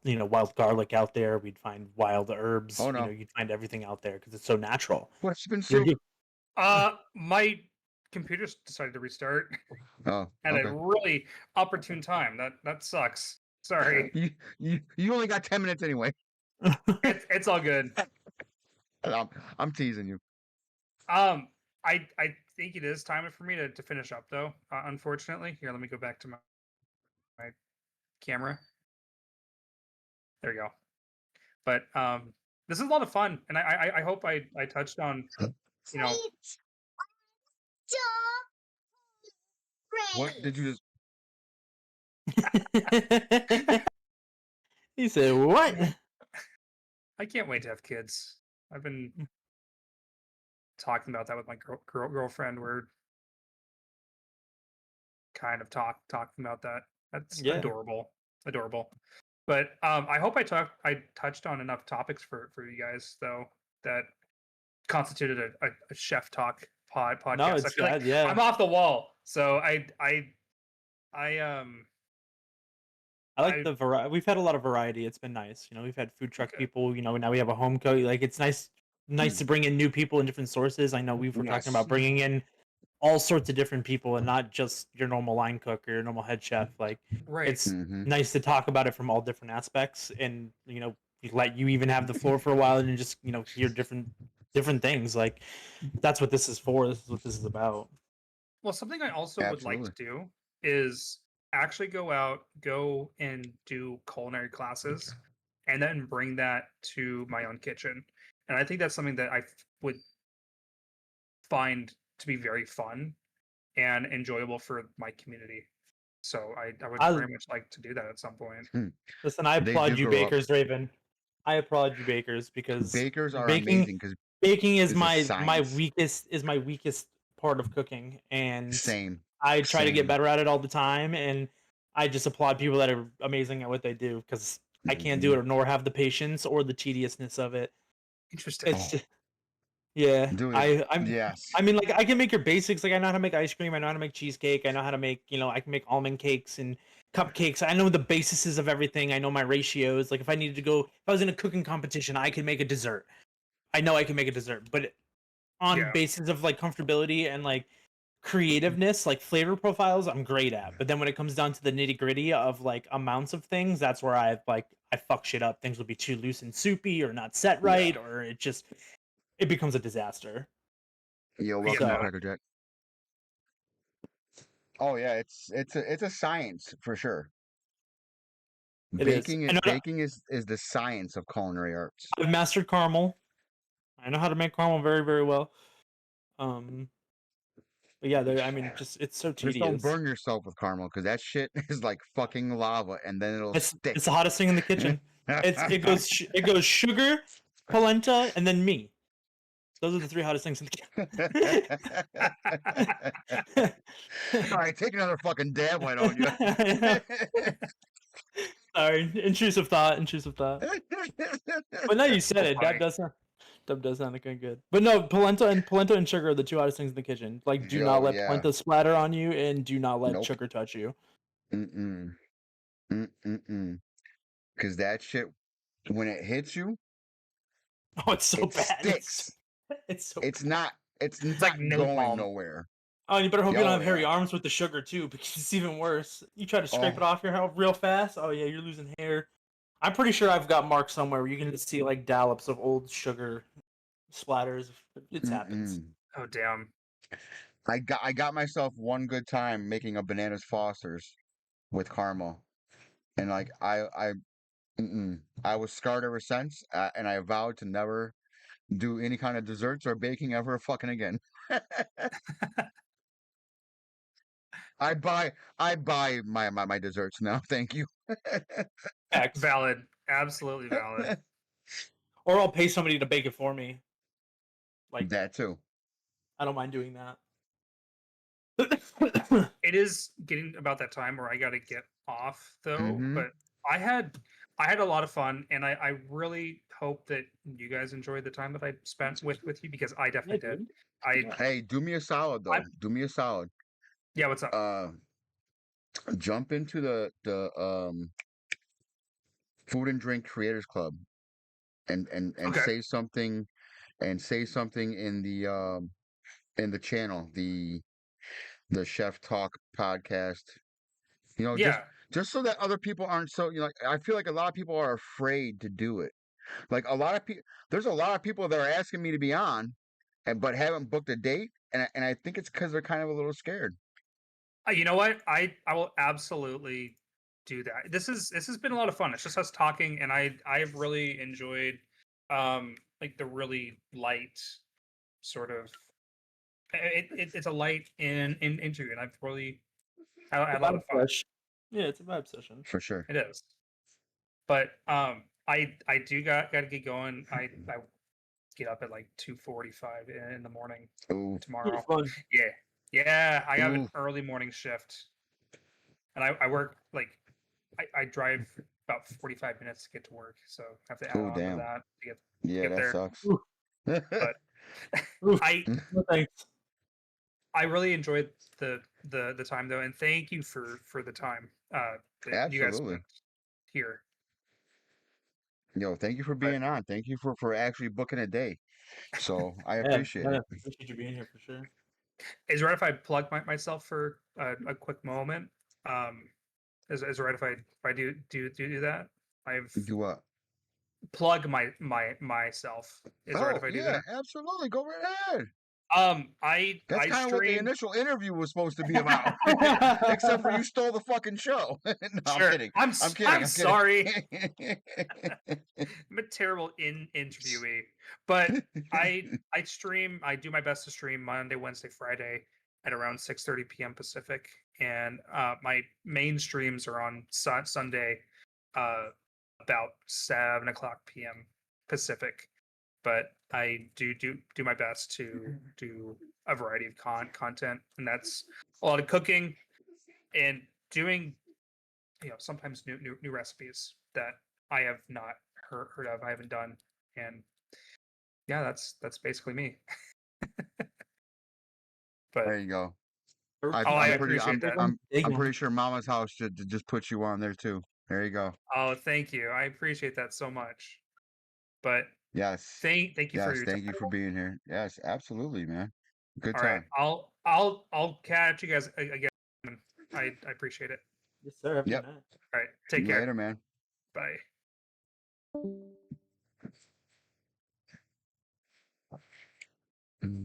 garlic out there. We'd find wild herbs. Oh no, You'd find everything out there because it's so natural. Western You're soup. good. My computer decided to restart Oh, at a okay. really opportune time. That sucks. Sorry. You only got 10 minutes anyway. It's all good. I'm teasing you. I think it is time for me to finish up though. Unfortunately, here, let me go back to my camera. There you go. But this is a lot of fun, and I hope I touched on you know What did you just? He said, "What?" I can't wait to have kids. I've been talking about that with my girlfriend. We're kind of talking about that. That's Yeah. adorable. But I hope I touched on enough topics for you guys though that constituted a chef talk podcast. No, I it's feel like yeah. I'm off the wall. So I I like the variety. We've had a lot of variety. It's been nice. We've had food truck Good. people. Now we have a home cook. Like it's nice to bring in new people and different sources. I know we were talking about Yes. bringing in all sorts of different people and not just your normal line cook or your normal head chef. Like right. it's Mhm. nice to talk about it from all different aspects, and let you even have the floor for a while and just hear different things. Like that's what this is for. This is what this is about. Well, something I also would like to Absolutely. do is actually go and do culinary classes, and then bring that to my own kitchen. And I think that's something that would find to be very fun and enjoyable for my community. So I would I very much like to do that at some point. Listen. I They applaud do you, grow up. bakers, Raven. I applaud you, bakers, because Bakers are baking amazing because baking is it's a my science. weakest part of cooking, and Same. I try to get Same. better at it all the time, and I just applaud people that are amazing at what they do because I can't do Mhm. it nor have the patience or the tediousness of it. Interesting. It's Oh, just yeah. dude, yes. I mean, like I can make your basics. Like I know how to make ice cream. I know how to make cheesecake. I know how to make I can make almond cakes and cupcakes. I know the bases of everything. I know my ratios. Like if if I was in a cooking competition, I could make a dessert. I know I can make a dessert, but on Yeah. basis of like comfortability and like creativeness, like flavor profiles, I'm great at. But then when it comes down to the nitty gritty of like amounts of things, that's where I fuck shit up. Things will be too loose and soupy, or not set right, or it becomes a disaster. Yo, I welcome get to that. Cracker Jack. Oh yeah, it's a science for sure. It is. Baking is the science of culinary arts. I've mastered caramel. I know how to make caramel very, very well. But yeah, I mean, it's so Just don't tedious. burn yourself with caramel because that shit is like fucking lava, and then it'll stick. It's the hottest thing in the kitchen. It goes sugar, polenta, and then me. Those are the 3 hottest things in the kitchen. All right, take another fucking dab, why don't you? Sorry, intrusive thought. But now you said it, funny. that does sound like good. But no, polenta and sugar are the 2 hottest things in the kitchen. Like, do not let polenta splatter on you, and do not let sugar touch you. Because that shit, when it hits you, oh, it's so it bad. Sticks. It's not like going nowhere. Oh, and you better hope you don't have hairy yeah. arms with the sugar too, because it's even worse. You try to scrape it Oh. off your hair real fast. Oh yeah, you're losing hair. I'm pretty sure I've got marks somewhere where you can just see like dollops of old sugar splatters. It happens. Oh damn. I got myself one good time making a bananas Foster's with caramel, and like I was scarred ever since, and I vowed to never do any kind of desserts or baking ever fucking again. I buy my desserts now. Thank you. X. Valid. Absolutely valid. Or I'll pay somebody to bake it for me. Like that too. I don't mind doing that. It is getting about that time where I got to get off though, Mhm. but I had a lot of fun, and I really hope that you guys enjoyed the time that I spent with you, because I definitely did. Hey, do me a solid though. Do me a solid. Yeah, what's up? Jump into the Food and Drink Creators Club, and Okay. say something, in the channel, the Chef Talk podcast. You know, Yeah. just so that other people aren't so, like, I feel like a lot of people are afraid to do it. Like there's a lot of people that are asking me to be on, but haven't booked a date, and I think it's because they're kind of a little scared. You know what? I will absolutely do that. This has been a lot of fun. It's just us talking, and I've really enjoyed like the really light sort of it's a light in interview, and I've really had a lot of fun. Yeah, it's a vibe session. For sure. It is. But I do got to get going. I get up at like 2:45 in the morning Ooh. tomorrow. Fun. Yeah, I have an Ooh. early morning shift, and I work like I drive about 45 minutes to get to work, so I have to add on to that to get that there. sucks. But No thanks. I really enjoyed the time though, and thank you for the time that you guys spent here. Yo, thank you for being on. Thank you for actually booking a day. So I appreciate it. I appreciate you being here for sure. Is it right if I plug myself for a quick moment? Is it right if I do that? Do what? Plug myself. Is it right if I do that? Absolutely. Go right ahead. I That's kind of what the initial interview was supposed to be about. Except for you stole the fucking show. No, sure. I'm kidding. I'm sorry. I'm a terrible interviewee. But I stream. I do my best to stream Monday, Wednesday, Friday at around 6:30 p.m. Pacific, and my main streams are on Sunday, about 7:00 p.m. Pacific. But I do my best to do a variety of content, and that's a lot of cooking and doing, sometimes new recipes that I have not heard of, I haven't done, and yeah, that's basically me. But there you go. I appreciate that. I'm pretty sure Mama's House should just put you on there too. There you go. Oh, thank you. I appreciate that so much. But yes, thank you for your thank time. you for being here. Yes, absolutely, man. Good All time. right. I'll catch you guys again. I appreciate it. Yes, sir. Have a good Yep. night. All right. Take care. Later, man. Bye.